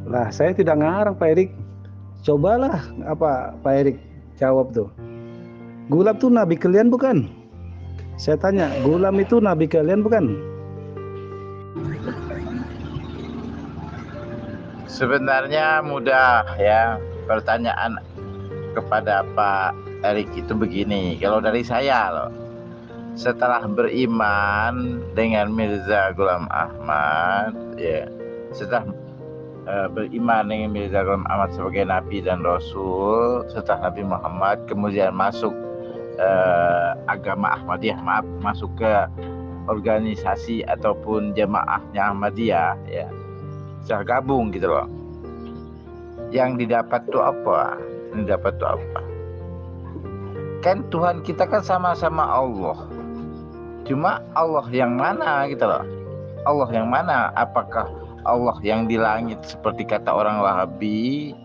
Lah, saya tidak ngarang Pak Erik. Cobalah apa Pak Erik jawab tuh. Gulam tuh nabi kalian bukan? Saya tanya, Gulam itu nabi kalian bukan? Sebenarnya mudah ya, pertanyaan kepada Pak Erik itu begini. Kalau dari saya loh, setelah beriman dengan Mirza Ghulam Ahmad, ya, setelah beriman dengan Mirza Ghulam Ahmad sebagai Nabi dan Rasul, setelah Nabi Muhammad kemudian masuk agama Ahmadiyah, masuk ke organisasi ataupun jamaahnya Ahmadiyah, ya, sudah gabung gitu loh. Yang didapat tuh apa? Kan Tuhan kita kan sama-sama Allah. Cuma Allah yang mana gitu loh. Allah yang mana? Apakah Allah yang di langit seperti kata orang Wahabi,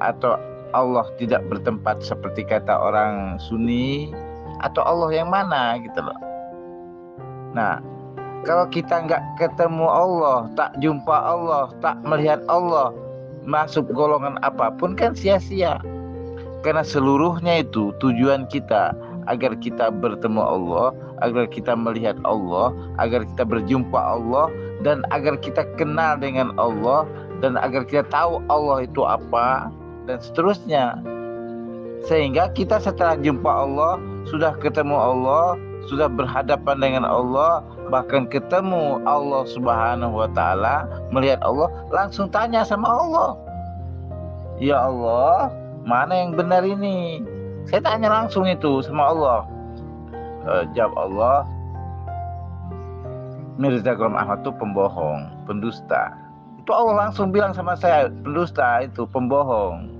atau Allah tidak bertempat seperti kata orang Sunni, atau Allah yang mana gitu loh. Nah, kalau kita nggak ketemu Allah, tak jumpa Allah, tak melihat Allah, masuk golongan apapun kan sia-sia. Karena seluruhnya itu tujuan kita agar kita bertemu Allah, agar kita melihat Allah, agar kita berjumpa Allah, dan agar kita kenal dengan Allah, dan agar kita tahu Allah itu apa, dan seterusnya. Sehingga kita setelah jumpa Allah, sudah ketemu Allah, sudah berhadapan dengan Allah, bahkan ketemu Allah Subhanahu wa Ta'ala, melihat Allah, langsung tanya sama Allah, ya Allah, mana yang benar ini? Saya tanya langsung itu sama Allah. Jawab Allah, Mirza Ghulam Ahmad itu pembohong, pendusta. Itu Allah langsung bilang sama saya, pendusta itu, pembohong.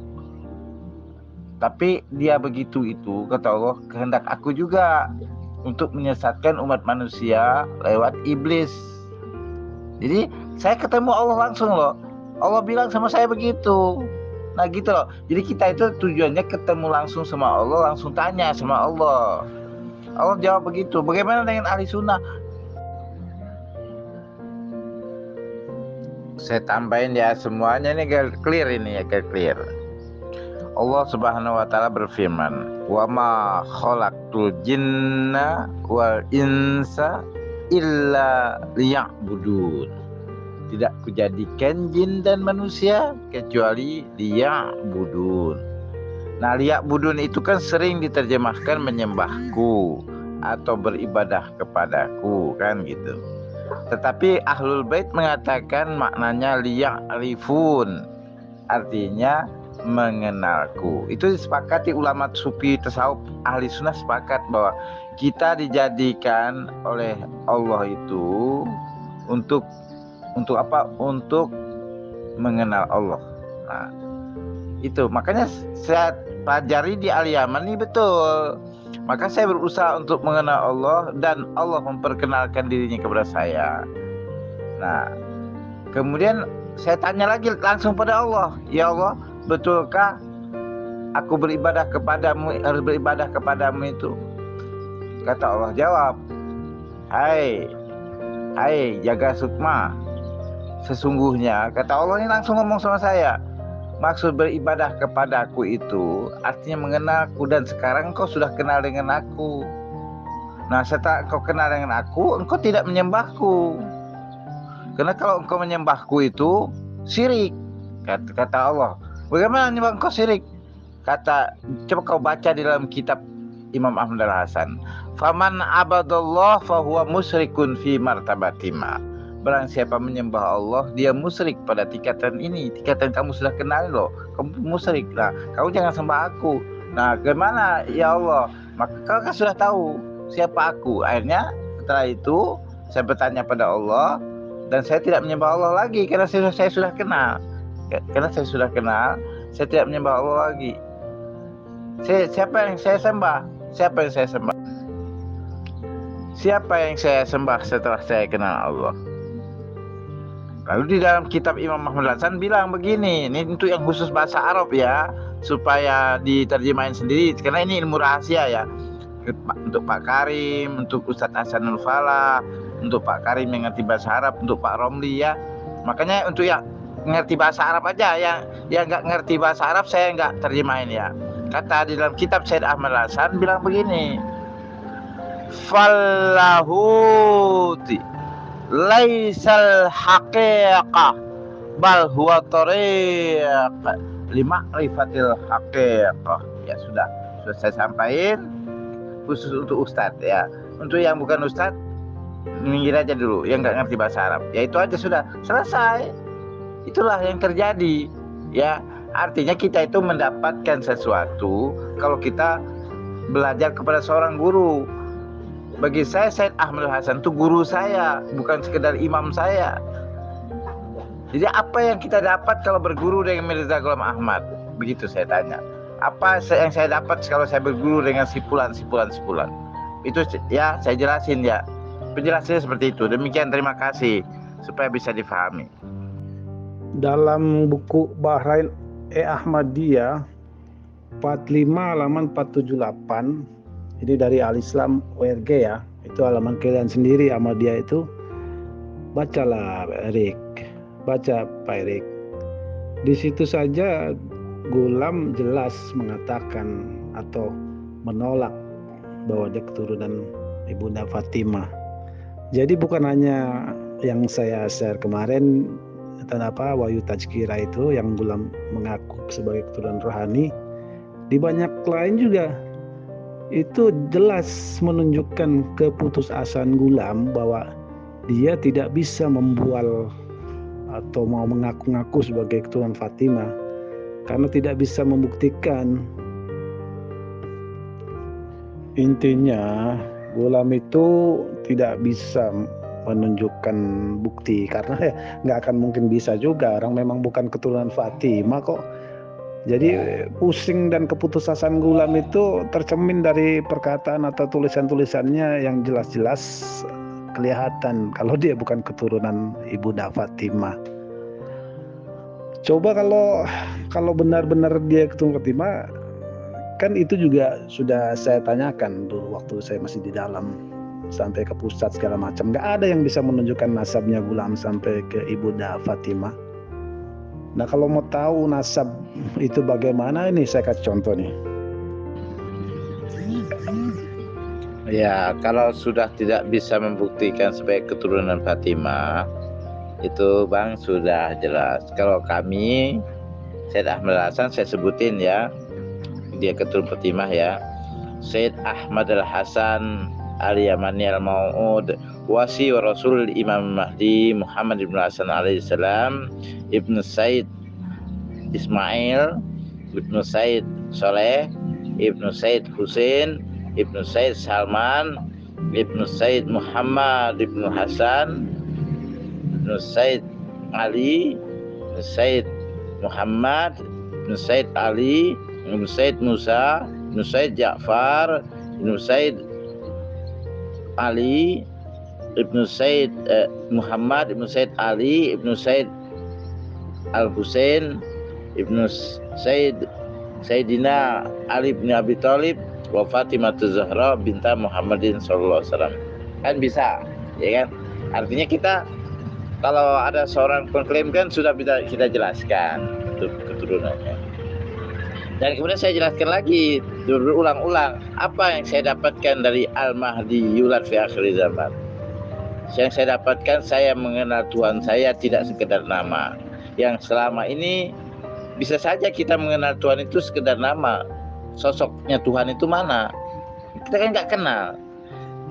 Tapi dia begitu itu, kata Allah, kehendak aku juga untuk menyesatkan umat manusia lewat iblis. Jadi saya ketemu Allah langsung loh. Allah bilang sama saya begitu. Nah gitu loh. Jadi kita itu tujuannya ketemu langsung sama Allah, langsung tanya sama Allah. Allah jawab begitu. Bagaimana dengan ahli sunnah? Saya tambahin ya, semuanya ini clear ini ya, clear. Allah Subhanahu wa Ta'ala berfirman, wa ma khalaqtul jinna wal insa illa liya'budun. Tidak kujadikan jin dan manusia kecuali liya'budun. Nah, liya'budun itu kan sering diterjemahkan menyembahku atau beribadah kepadaku kan gitu. Tetapi Ahlul Bait mengatakan maknanya liya'rifun, artinya mengenalku. Itu disepakati ulama sufi tasawuf ahli sunnah, sepakat bahwa kita dijadikan oleh Allah itu untuk apa? Untuk mengenal Allah. Nah, itu makanya saya pelajari di Al-Yaman ini betul. Maka saya berusaha untuk mengenal Allah dan Allah memperkenalkan dirinya kepada saya. Nah, kemudian saya tanya lagi langsung pada Allah, ya Allah, betulkah aku beribadah kepadamu, harus beribadah kepadamu itu? Kata Allah, jawab, hai jaga sukma, sesungguhnya, kata Allah ini langsung ngomong sama saya, maksud beribadah kepadaku itu artinya mengenalku, dan sekarang engkau sudah kenal dengan aku. Nah, setelah engkau kenal dengan aku, engkau tidak menyembahku. Karena kalau engkau menyembahku itu syirik, kata Allah. Bagaimana menyembah engkau syirik? Coba kau baca di dalam kitab Imam Ahmad Al-Hasan. Faman abadallah fahuwa musyrikun fi martabatima. Barang siapa menyembah Allah, dia musyrik pada tingkatan ini. Tingkatan kamu sudah kenal loh, kamu musyrik. Nah, kamu jangan sembah aku. Nah, bagaimana ya Allah? Maka kau kan sudah tahu siapa aku. Akhirnya setelah itu saya bertanya pada Allah, dan saya tidak menyembah Allah lagi karena saya sudah kenal. Karena saya sudah kenal, saya tidak menyembah Allah lagi. Siapa yang saya sembah? Siapa yang saya sembah setelah saya kenal Allah? Lalu di dalam kitab Imam Ahmad Al-Hasan bilang begini, ini untuk yang khusus bahasa Arab ya, supaya diterjemahin sendiri, karena ini ilmu rahasia ya. Untuk Pak Karim, untuk Ustadz Hasanul Falah, untuk Pak Karim yang ngerti bahasa Arab, untuk Pak Romli ya. Makanya untuk yang ngerti bahasa Arab aja, yang nggak ngerti bahasa Arab saya nggak terjemahin ya. Kata di dalam kitab Syed Ahmad Hasan bilang begini, fallahuti laisal haqiqah bal huwa tariq lima'rifatil haqiqah. Ya sudah saya sampaikan khusus untuk Ustadz ya. Untuk yang bukan Ustadz minggir aja dulu, yang nggak ngerti bahasa Arab. Ya itu aja sudah selesai. Itulah yang terjadi ya. Artinya kita itu mendapatkan sesuatu kalau kita belajar kepada seorang guru. Bagi saya Syed Ahmad Hasan itu guru saya, bukan sekedar imam saya. Jadi apa yang kita dapat kalau berguru dengan Mirza Ghulam Ahmad? Begitu saya tanya. Apa yang saya dapat kalau saya berguru dengan sipulan? Itu ya saya jelasin ya. Penjelasannya seperti itu. Demikian, terima kasih supaya bisa difahami. Dalam buku Bahrain Ahmadiyah 45 halaman 478, ini dari Al-Islam ORG ya, itu halaman kalian sendiri Ahmadiyah itu. Bacalah Erik, baca Pak Erik. Di situ saja Ghulam jelas mengatakan atau menolak bahwa dia keturunan Ibunda Fatimah. Jadi bukan hanya yang saya share kemarin tentang Wahyu Tazkirah itu yang Ghulam mengaku sebagai keturunan rohani, di banyak lain juga itu jelas menunjukkan keputusasaan Ghulam bahwa dia tidak bisa membual atau mau mengaku-ngaku sebagai keturunan Fatimah karena tidak bisa membuktikan. Intinya Ghulam itu tidak bisa menunjukkan bukti karena nggak akan mungkin bisa juga, orang memang bukan keturunan Fatimah kok. Jadi pusing, dan keputusasaan Ghulam itu tercermin dari perkataan atau tulisan-tulisannya yang jelas-jelas kelihatan kalau dia bukan keturunan Ibunda Fatimah. Coba kalau benar-benar dia keturunan Fatimah, kan itu juga sudah saya tanyakan dulu waktu saya masih di dalam, sampai ke pusat segala macam. Nggak ada yang bisa menunjukkan nasabnya Ghulam sampai ke Ibunda Fatimah. Nah kalau mau tahu nasab itu bagaimana, ini saya kasih contoh nih. Ya, kalau sudah tidak bisa membuktikan sebagai keturunan Fatimah, itu Bang sudah jelas. Kalau kami, Syed Ahmad Hasan saya sebutin ya, dia keturunan Fatimah ya. Syed Ahmad Al-Hasan Al-Yamani Al-Mau'ud wasi wa Rasul Imam Mahdi Muhammad ibn Hasan alaihi salam, Ibnu Said Ismail, Ibnu Said Soleh, Ibnu Said Husain, Ibnu Said Salman, Ibnu Said Muhammad Ibnu Hasan, Ibnu Said Ali, Ibnu Said Muhammad, Ibnu Said Ali, Ibnu Said Musa, Ibnu Said Ja'far, Ibnu Said Ali, Ibnu Said Muhammad, Ibnu Said Ali, Ibnu Said Al-Husain, Ibnu Said Sayyidina Ali bin Abi Thalib wa Fatimah Zahra binta Muhammadin sallallahu alaihi wasallam. Kan bisa, ya kan? Artinya kita kalau ada seorang pengklaim kan sudah bisa kita jelaskan keturunannya. Dan kemudian saya jelaskan lagi berulang-ulang apa yang saya dapatkan dari Al-Mahdi yulad fi akhir zaman. Yang saya dapatkan, saya mengenal Tuhan saya tidak sekedar nama. Yang selama ini bisa saja kita mengenal Tuhan itu sekedar nama. Sosoknya Tuhan itu mana? Kita kan nggak kenal.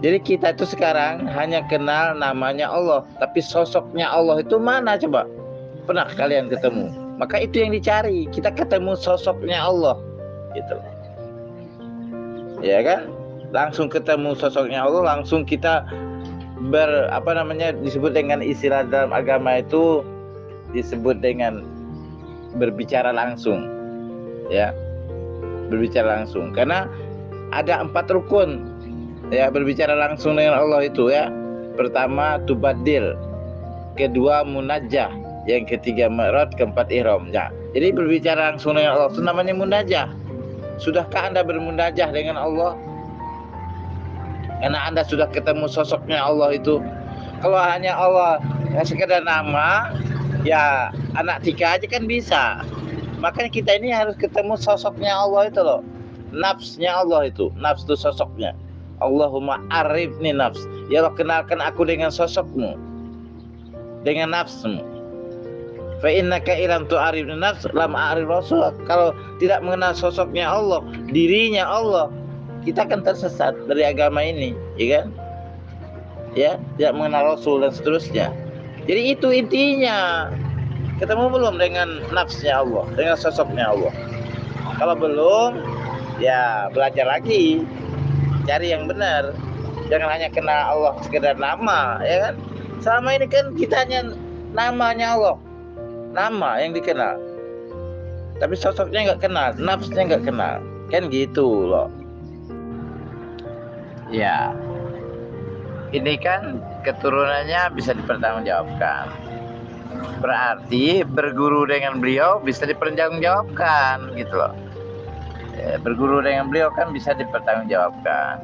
Jadi kita itu sekarang hanya kenal namanya Allah, tapi sosoknya Allah itu mana coba? Pernah kalian ketemu? Maka itu yang dicari. Kita ketemu sosoknya Allah, gitu. Ya kan? Langsung ketemu sosoknya Allah, langsung kita disebut dengan istilah dalam agama itu disebut dengan berbicara langsung, ya, berbicara langsung. Karena ada 4 rukun, ya, berbicara langsung dengan Allah itu ya. Pertama tubadil, kedua munajjah, yang ketiga mi'raj, keempat ihram. Ya, jadi berbicara langsung dengan Allah itu namanya munajjah. Sudahkah Anda bermunajjah dengan Allah? Karena Anda sudah ketemu sosoknya Allah itu. Kalau hanya Allah sekedar nama, Ya anak tika aja kan bisa. Makanya kita ini harus ketemu sosoknya Allah itu loh. Nafsnya Allah itu. Nafs itu sosoknya. Allahumma arifni nafs. Ya Allah, kenalkan aku dengan sosokmu, dengan nafsmu. Fa innaka ilam tu'arifni nafs lam a'rif rasul. Kalau tidak mengenal sosoknya Allah, dirinya Allah, kita akan tersesat dari agama ini, ya kan? Ya, tidak mengenal Rasul dan seterusnya. Jadi itu intinya. Ketemu belum dengan nafsnya Allah, dengan sosoknya Allah? Kalau belum, ya belajar lagi, cari yang benar. Jangan hanya kenal Allah sekedar nama, ya kan? Selama ini kan kita hanya namanya Allah, nama yang dikenal, tapi sosoknya nggak kenal, nafsnya nggak kenal, kan gitu loh. Ya, ini kan keturunannya bisa dipertanggungjawabkan. Berarti berguru dengan beliau bisa dipertanggungjawabkan gitu loh. Berguru dengan beliau kan bisa dipertanggungjawabkan.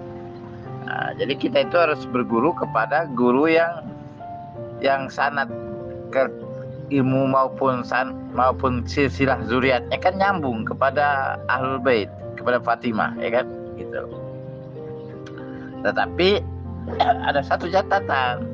Nah, jadi kita itu harus berguru kepada guru yang sanad ke ilmu maupun silsilah zuriatnya kan nyambung kepada Ahlul Bait, kepada Fatimah, ya kan gitu. Tetapi ada satu catatan,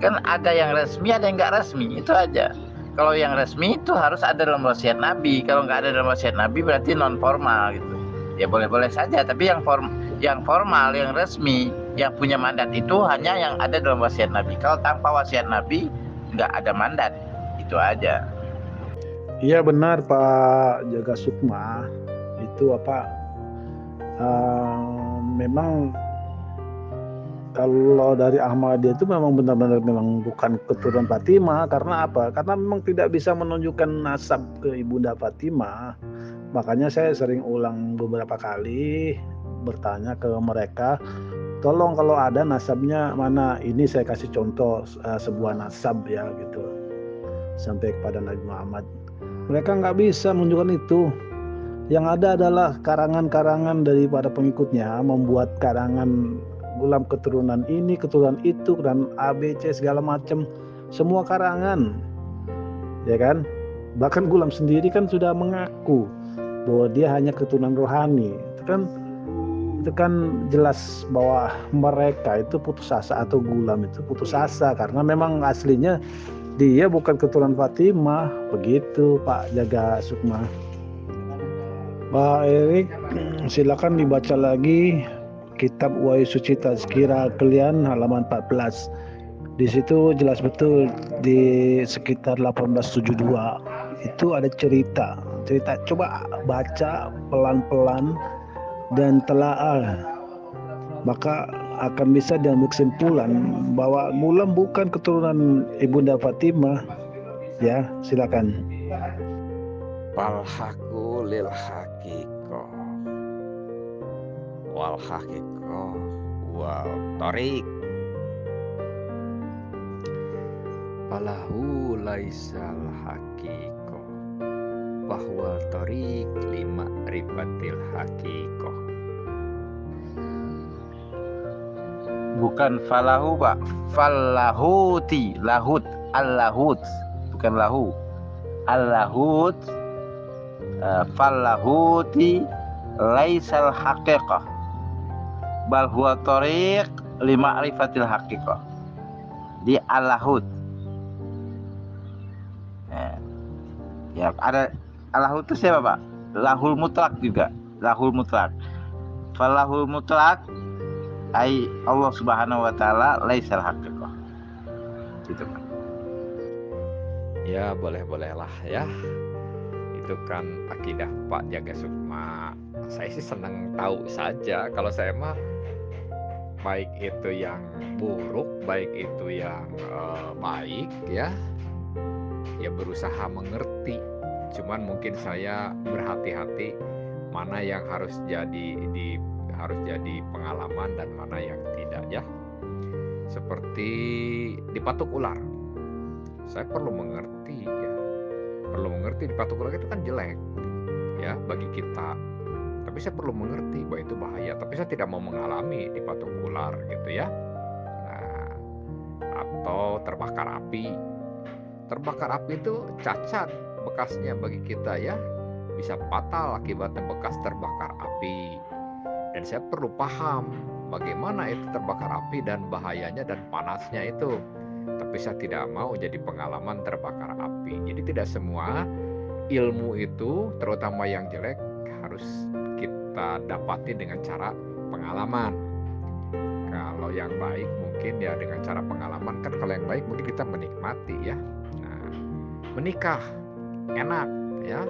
kan ada yang resmi, ada yang nggak resmi, itu aja. Kalau yang resmi itu harus ada dalam wasiat Nabi. Kalau nggak ada dalam wasiat Nabi berarti non formal gitu. Ya boleh-boleh saja. Tapi yang formal, yang resmi, yang punya mandat itu hanya yang ada dalam wasiat Nabi. Kalau tanpa wasiat Nabi nggak ada mandat. Itu aja. Iya benar Pak Jaga Sukma. Itu apa? Memang kalau dari Ahmadiyah itu memang benar-benar memang bukan keturunan Fatimah. Karena apa? Karena memang tidak bisa menunjukkan nasab ke Ibunda Fatimah. Makanya saya sering ulang beberapa kali bertanya ke mereka, tolong kalau ada nasabnya mana, ini saya kasih contoh sebuah nasab ya gitu, sampai kepada Nabi Muhammad. Mereka nggak bisa menunjukkan itu. Yang ada adalah karangan-karangan daripada pengikutnya, membuat karangan gulam keturunan ini, keturunan itu, dan ABC segala macam, semua karangan, ya kan? Bahkan gulam sendiri kan sudah mengaku bahwa dia hanya keturunan rohani. Itu kan jelas bahwa mereka itu putus asa, atau gulam itu putus asa karena memang aslinya dia bukan keturunan Fatimah. Begitu Pak Jaga Sukma. Pak Erik, silakan dibaca lagi kitab Wahyu Suci Tazkirah Kalian halaman 14. Di situ jelas betul di sekitar 1872 itu ada cerita. Coba baca pelan-pelan dan telaah, maka akan bisa diambil kesimpulan bahwa Gulam bukan keturunan Ibunda Fatimah. Ya, silakan. Wal haqqu lil haqiqah wal haqiqah wal tariq falahu laisal haqiqah bahwal tariq lima ribatil haqiqah. Bukan falahu Pak, fallahuti, lahut, allahut, bukan lahu, allahut. Fallahuti laisal haqiqah bal huwa tariq li ma'rifatil haqiqah. Di allahut ya ada allahut itu siapa Pak? Lahul mutlak juga, lahul mutlak. Falahul mutlak ai Allah Subhanahu wa taala laisal haqiqah. Gitu Pak. Ya boleh-bolehlah ya. Itu kan akidah Pak Jaga Sukma. Saya sih senang tahu saja. Kalau saya mah baik itu yang buruk, baik itu yang baik ya berusaha mengerti. Cuman mungkin saya berhati-hati mana yang harus jadi pengalaman dan mana yang tidak ya. Seperti dipatuk ular. Saya perlu mengerti ya. Perlu mengerti dipatuk ular itu kan jelek ya bagi kita. Tapi saya perlu mengerti bahwa itu bahaya. Tapi saya tidak mau mengalami dipatuk ular gitu ya. Nah, atau terbakar api. Terbakar api itu cacat bekasnya bagi kita ya, bisa fatal akibatnya bekas terbakar api. Dan saya perlu paham bagaimana itu terbakar api dan bahayanya dan panasnya itu. Tapi saya tidak mau jadi pengalaman terbakar api. Jadi tidak semua ilmu itu, terutama yang jelek, harus kita dapati dengan cara pengalaman. Kalau yang baik mungkin ya dengan cara pengalaman, kan kalau yang baik mungkin kita menikmati ya. Nah, menikah enak ya.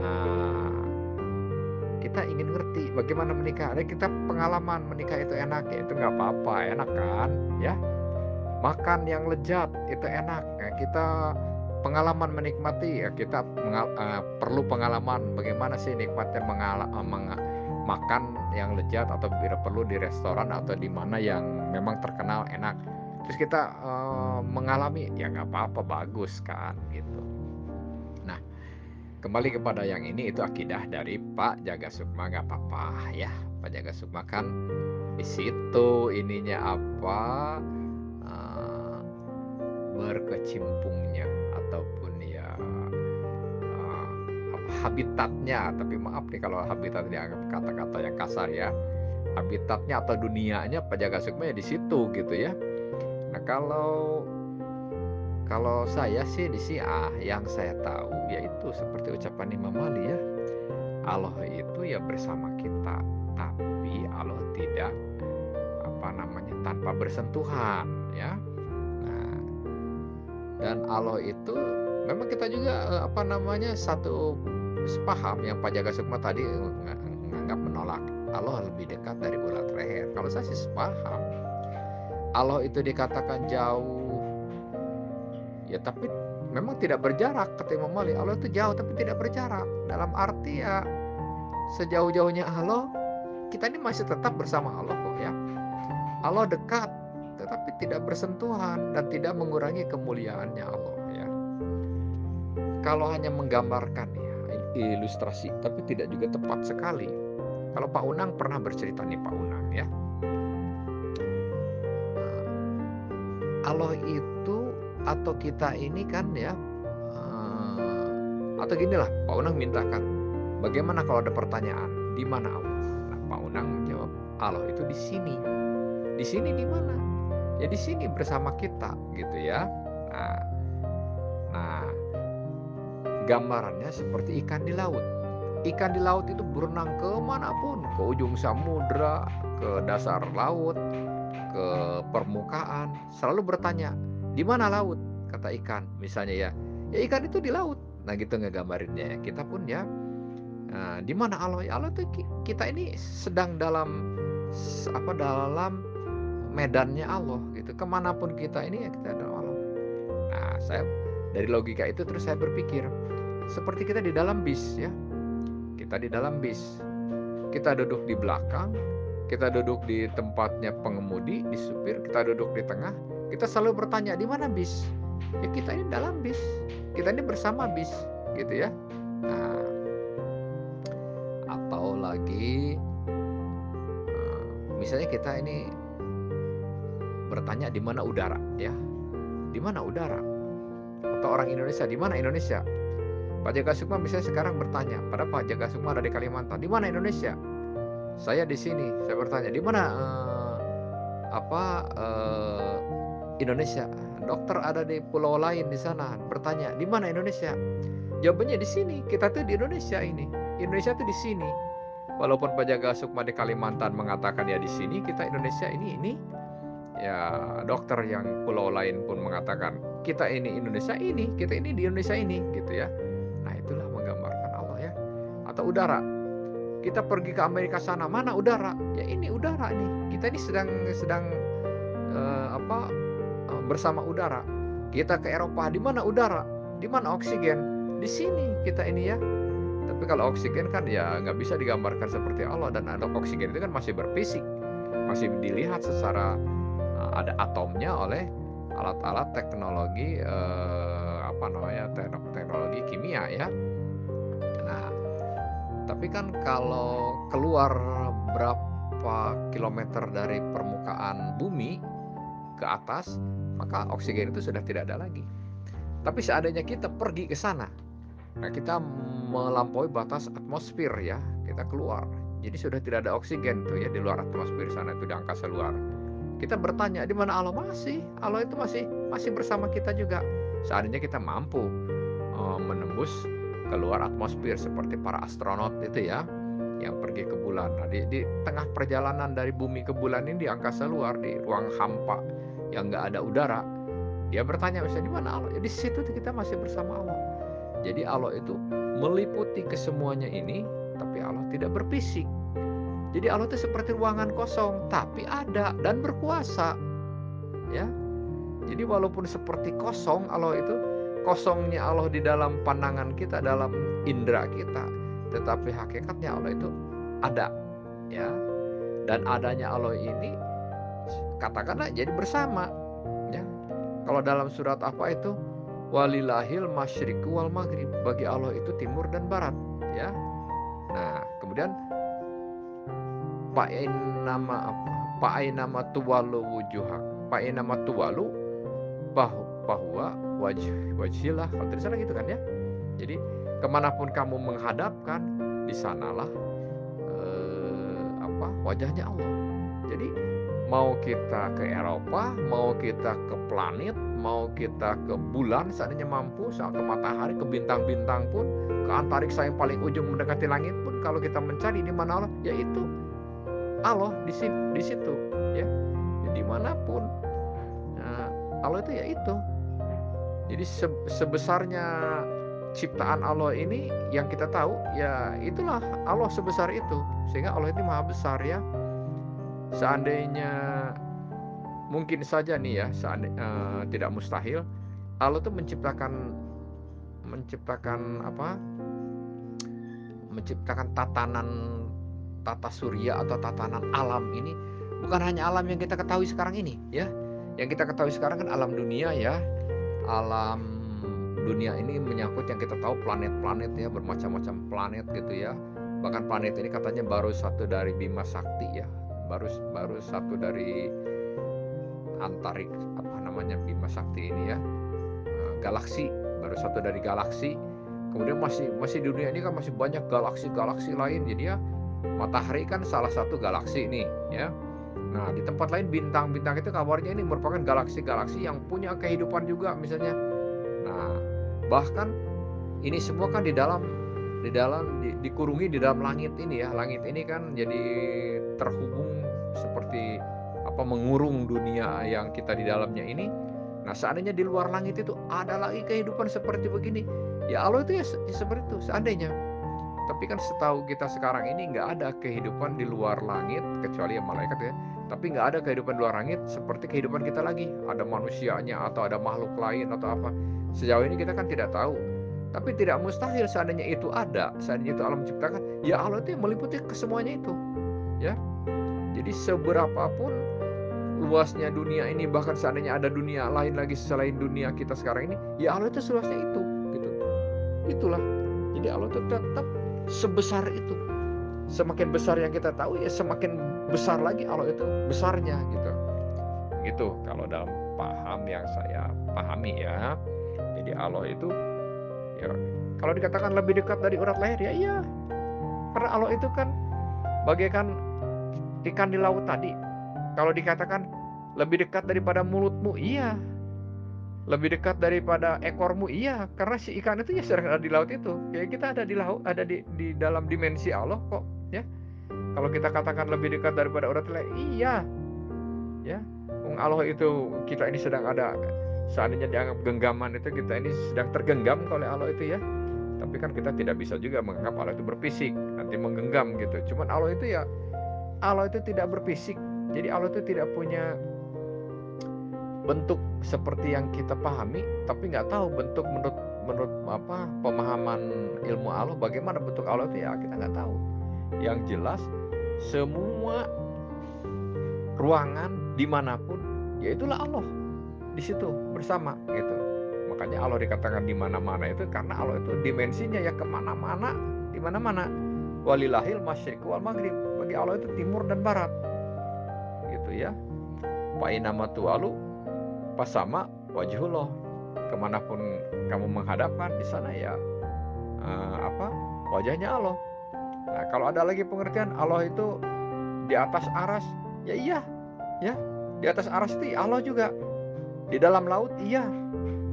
Nah, kita ingin ngerti bagaimana menikah. Ada kita pengalaman menikah itu enak ya, itu nggak apa-apa, enak kan ya. Makan yang lezat itu enak ya, kita pengalaman menikmati ya, kita perlu pengalaman bagaimana sih nikmatnya makan yang lezat, atau bila perlu di restoran atau di mana yang memang terkenal enak, terus kita mengalami ya, nggak apa-apa, bagus kan gitu. Nah, kembali kepada yang ini, itu akidah dari Pak Jagasukma, nggak apa-apa ya. Pak Jagasukma kan di situ ininya apa, berkecimpungnya ataupun ya habitatnya. Tapi maaf nih kalau habitat dianggap kata-kata yang kasar ya. Habitatnya atau dunianya Pak Jagasukma ya di situ gitu ya. Nah, kalau saya sih di Syiah yang saya tahu yaitu seperti ucapan Imam Ali ya, Allah itu ya bersama kita, tapi Allah tidak tanpa bersentuhan ya. Nah, dan Allah itu memang kita juga satu sepaham yang Pak Jagasukma tadi menganggap menolak Allah lebih dekat dari urat leher. Kalau saya sih sepaham, Allah itu dikatakan jauh ya, tapi memang tidak berjarak. Kata Imam Ali, Allah itu jauh tapi tidak berjarak. Dalam arti ya sejauh-jauhnya Allah, kita ini masih tetap bersama Allah kok ya. Allah dekat tetapi tidak bersentuhan dan tidak mengurangi kemuliaannya Allah ya. Kalau hanya menggambarkan ya, ilustrasi, tapi tidak juga tepat sekali. Kalau Pak Unang pernah bercerita nih, Pak Unang ya, Allah itu atau kita ini kan ya, atau ginilah, Pak Unang mintakan, bagaimana kalau ada pertanyaan, di mana Allah? Nah, Pak Unang menjawab, Allah itu di sini. Di sini di mana? Ya di sini bersama kita gitu ya. Nah, gambarannya seperti ikan di laut. Ikan di laut itu berenang kemanapun, ke ujung samudra, ke dasar laut, ke permukaan, selalu bertanya, di mana laut? Kata ikan, misalnya ya ikan itu di laut. Nah gitu ngegambarinnya. Kita pun ya, di mana Allah? Ya Allah itu kita ini sedang dalam medannya Allah gitu. Kemanapun kita ini ya kita ada Allah. Nah, saya dari logika itu terus saya berpikir seperti kita di dalam bis ya. Kita di dalam bis, kita duduk di belakang, kita duduk di tempatnya pengemudi, di supir, kita duduk di tengah. Kita selalu bertanya, di mana bis? Ya kita ini dalam bis, kita ini bersama bis gitu ya. Nah, atau lagi misalnya kita ini bertanya di mana udara ya, di mana udara? Atau orang Indonesia, di mana Indonesia? Pak Jagasukma misalnya sekarang bertanya pada Pak Jagasukma ada di Kalimantan, di mana Indonesia? Saya di sini, saya bertanya di mana Indonesia? Dokter ada di pulau lain di sana, bertanya di mana Indonesia? Jawabannya di sini. Kita tuh di Indonesia ini. Indonesia tuh di sini. Walaupun Pak Jagasukma di Kalimantan mengatakan ya di sini, kita Indonesia ini. Ya dokter yang pulau lain pun mengatakan kita ini Indonesia ini, kita ini di Indonesia ini gitu ya. Nah itulah menggambarkan Allah ya. Atau udara, kita pergi ke Amerika sana, mana udara? Ya ini udara nih, kita ini sedang bersama udara. Kita ke Eropa, di mana udara? Di mana oksigen? Di sini kita ini ya. Tapi kalau oksigen kan ya nggak bisa digambarkan seperti Allah, dan ada oksigen itu kan masih berfisik, masih dilihat secara ada atomnya oleh alat-alat teknologi teknologi kimia ya. Nah, tapi kan kalau keluar berapa kilometer dari permukaan bumi ke atas, maka oksigen itu sudah tidak ada lagi. Tapi seandainya kita pergi ke sana, nah kita melampaui batas atmosfer ya, kita keluar. Jadi sudah tidak ada oksigen tuh ya di luar atmosfer sana, itu di angkasa luar. Kita bertanya, di mana Allah? Allah itu masih bersama kita juga. Seandainya kita mampu menembus keluar atmosfer seperti para astronot itu ya, yang pergi ke bulan. Nah, di tengah perjalanan dari bumi ke bulan ini, di angkasa luar, di ruang hampa yang nggak ada udara, dia bertanya misalnya, di mana Allah? Ya, di situ kita masih bersama Allah. Jadi Allah itu meliputi kesemuanya ini, tapi Allah tidak berfisik. Jadi Allah itu seperti ruangan kosong, tapi ada dan berkuasa. Ya. Jadi walaupun seperti kosong, Allah itu, kosongnya Allah di dalam pandangan kita, dalam indera kita, tetapi hakikatnya Allah itu ada. Ya. Dan adanya Allah ini, katakanlah jadi bersama. Ya. Kalau dalam surat apa itu? Walillahil masyriqu wal maghrib, bagi Allah itu timur dan barat, ya. Nah, kemudian Pa'inama tuwalu wujuhak, Pa'inama tuwalu bahwa wajhilah, kalau tidak salah gitu kan ya. Jadi kemanapun kamu menghadapkan, di sanalah wajahnya Allah. Jadi mau kita ke Eropa, mau kita ke planet, mau kita ke bulan, seandainya mampu, ke matahari, ke bintang-bintang pun, ke antariksa yang paling ujung mendekati langit pun, kalau kita mencari di mana Allah, yaitu Allah di situ, ya, dimanapun. Nah, Allah itu ya itu. Jadi sebesarnya ciptaan Allah ini yang kita tahu, ya itulah Allah sebesar itu, sehingga Allah ini maha besar ya. Seandainya mungkin saja nih ya, tidak mustahil, Allah tuh menciptakan tatanan, tata surya atau tatanan alam ini, bukan hanya alam yang kita ketahui sekarang ini ya. Yang kita ketahui sekarang kan alam dunia ya. Alam dunia ini menyangkut yang kita tahu planet-planet ya, bermacam-macam planet gitu ya. Bahkan planet ini katanya baru satu dari Bima Sakti ya. Baru satu dari Bima Sakti ini ya, galaksi, baru satu dari galaksi. Kemudian masih dunia ini kan masih banyak galaksi lain. Jadi ya, matahari kan salah satu galaksi ini ya. Nah, di tempat lain bintang-bintang itu kabarnya ini merupakan galaksi-galaksi yang punya kehidupan juga misalnya. Nah, bahkan ini semua kan dikurungi di dalam langit ini ya. Langit ini kan jadi terhubung seperti mengurung dunia yang kita di dalamnya ini. Nah, seandainya di luar langit itu ada lagi kehidupan seperti begini, ya Allah itu ya seperti itu seandainya. Tapi kan setahu kita sekarang ini nggak ada kehidupan di luar langit kecuali yang malaikat ya. Tapi nggak ada kehidupan di luar langit seperti kehidupan kita lagi. Ada manusianya atau ada makhluk lain atau apa. Sejauh ini kita kan tidak tahu. Tapi tidak mustahil seandainya itu ada, seandainya itu Allah menciptakan, ya Allah itu yang meliputi kesemuanya itu. Ya. Jadi seberapapun luasnya dunia ini, bahkan seandainya ada dunia lain lagi selain dunia kita sekarang ini, ya Allah itu seluasnya itu, gitu. Itulah. Jadi Allah itu tetap sebesar itu. Semakin besar yang kita tahu, ya semakin besar lagi Allah itu besarnya, gitu. Gitu kalau dalam paham yang saya pahami ya. Jadi Allah itu ya, kalau dikatakan lebih dekat dari urat leher, ya iya. Karena Allah itu kan bagaikan ikan di laut tadi. Kalau dikatakan lebih dekat daripada mulutmu, iya. Lebih dekat daripada ekormu, iya. Karena si ikan itu ya sedang ada di laut itu. Ya kita ada di laut, ada di dalam dimensi Allah kok, ya. Kalau kita katakan lebih dekat daripada urat leher, iya. Ya. Allah itu, kita ini sedang ada, seandainya dianggap genggaman itu, kita ini sedang tergenggam oleh Allah itu ya. Tapi kan kita tidak bisa juga menganggap Allah itu berfisik, nanti menggenggam gitu. Cuman Allah itu ya, Allah itu tidak berfisik. Jadi Allah itu tidak punya bentuk seperti yang kita pahami, tapi nggak tahu bentuk menurut pemahaman ilmu Allah, bagaimana bentuk Allah itu ya kita nggak tahu. Yang jelas semua ruangan dimanapun, ya itulah Allah di situ bersama gitu. Makanya Allah dikatakan di mana-mana itu karena Allah itu dimensinya ya kemana-mana, di mana-mana. Walillahil masyriqu wal maghrib, bagi Allah itu timur dan barat, gitu ya. Pa'inama tuwalu pasama wajhullah, kemanapun kamu menghadapkan, di sana ya wajahnya Allah. Nah, kalau ada lagi pengertian Allah itu di atas aras, ya iya, ya di atas aras itu Allah juga. Di dalam laut iya,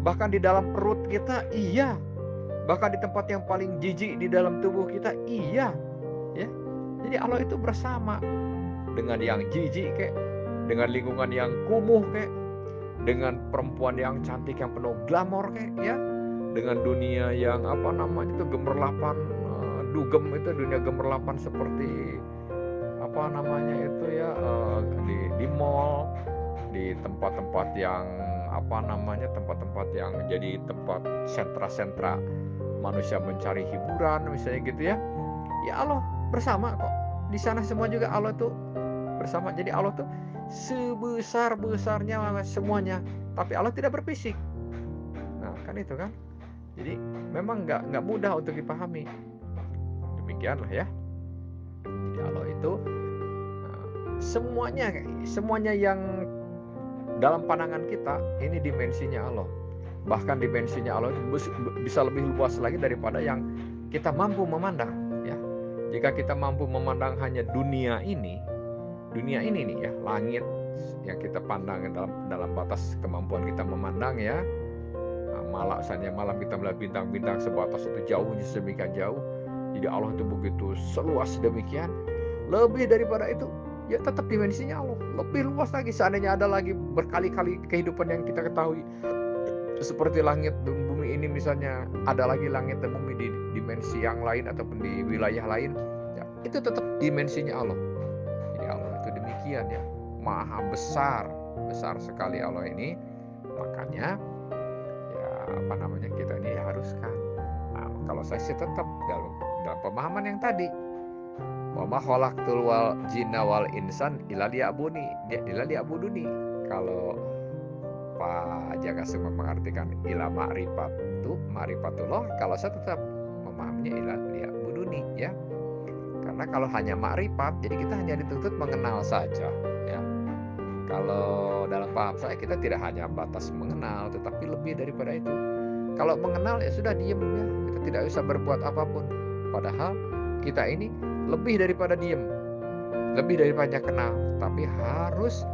bahkan di dalam perut kita iya, bahkan di tempat yang paling jijik di dalam tubuh kita iya, ya. Jadi Allah itu bersama dengan yang jijik kayak, dengan lingkungan yang kumuh kayak, dengan perempuan yang cantik yang penuh glamor kayak, ya, dengan dunia yang itu gemerlapan, dugem itu dunia gemerlapan seperti di mall, di tempat-tempat yang tempat-tempat yang jadi tempat sentra-sentra manusia mencari hiburan misalnya gitu ya. Ya Allah bersama kok. Di sana semua juga Allah tuh bersama. Jadi Allah tuh sebesar-besarnya semuanya, tapi Allah tidak berfisik. Nah, kan itu kan. Jadi memang nggak mudah untuk dipahami. Demikianlah ya. Jadi Allah itu semuanya yang dalam pandangan kita ini dimensinya Allah. Bahkan dimensinya Allah itu bisa lebih luas lagi daripada yang kita mampu memandang, ya. Jika kita mampu memandang hanya dunia ini nih ya, langit yang kita pandang dalam batas kemampuan kita memandang ya. Malam kita melihat bintang-bintang sebatas itu jauhnya sedemikian jauh. Jadi Allah itu begitu seluas demikian. Lebih daripada itu ya tetap dimensinya Allah lebih luas lagi. Seandainya ada lagi berkali-kali kehidupan yang kita ketahui seperti langit dan bumi ini, misalnya ada lagi langit dan bumi di dimensi yang lain ataupun di wilayah lain, ya, itu tetap dimensinya Allah. Jadi Allah itu demikian ya, maha besar sekali Allah ini. Makanya ya kita ini haruskan. Nah, kalau saya sih tetap dalam pemahaman yang tadi, wa ma khalaqtul jinna wal insan illa liya'buduni. Kalau Pak Jaka Sukma mengartikan ila ma'rifatullah, kalau saya tetap memahaminya ila liya'buduni ya. Karena kalau hanya ma'rifat, jadi kita hanya dituntut mengenal saja ya. Kalau dalam paham saya, kita tidak hanya batas mengenal, tetapi lebih daripada itu. Kalau mengenal ya sudah diem ya, kita tidak bisa berbuat apapun. Padahal kita ini lebih daripada diem, lebih daripada kenal, tapi harus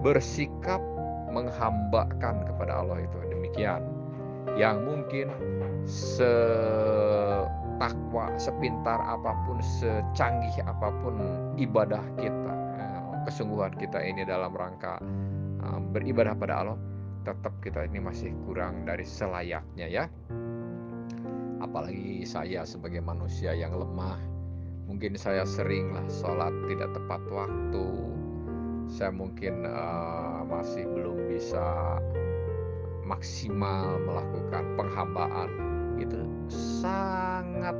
bersikap menghambakan kepada Allah itu. Demikian. Yang mungkin setakwa, sepintar apapun, secanggih apapun ibadah kita, kesungguhan kita ini dalam rangka beribadah pada Allah, tetap kita ini masih kurang dari selayaknya ya. Apalagi saya sebagai manusia yang lemah, mungkin saya seringlah sholat tidak tepat waktu. Saya mungkin masih belum bisa maksimal melakukan penghambaan. Itu sangat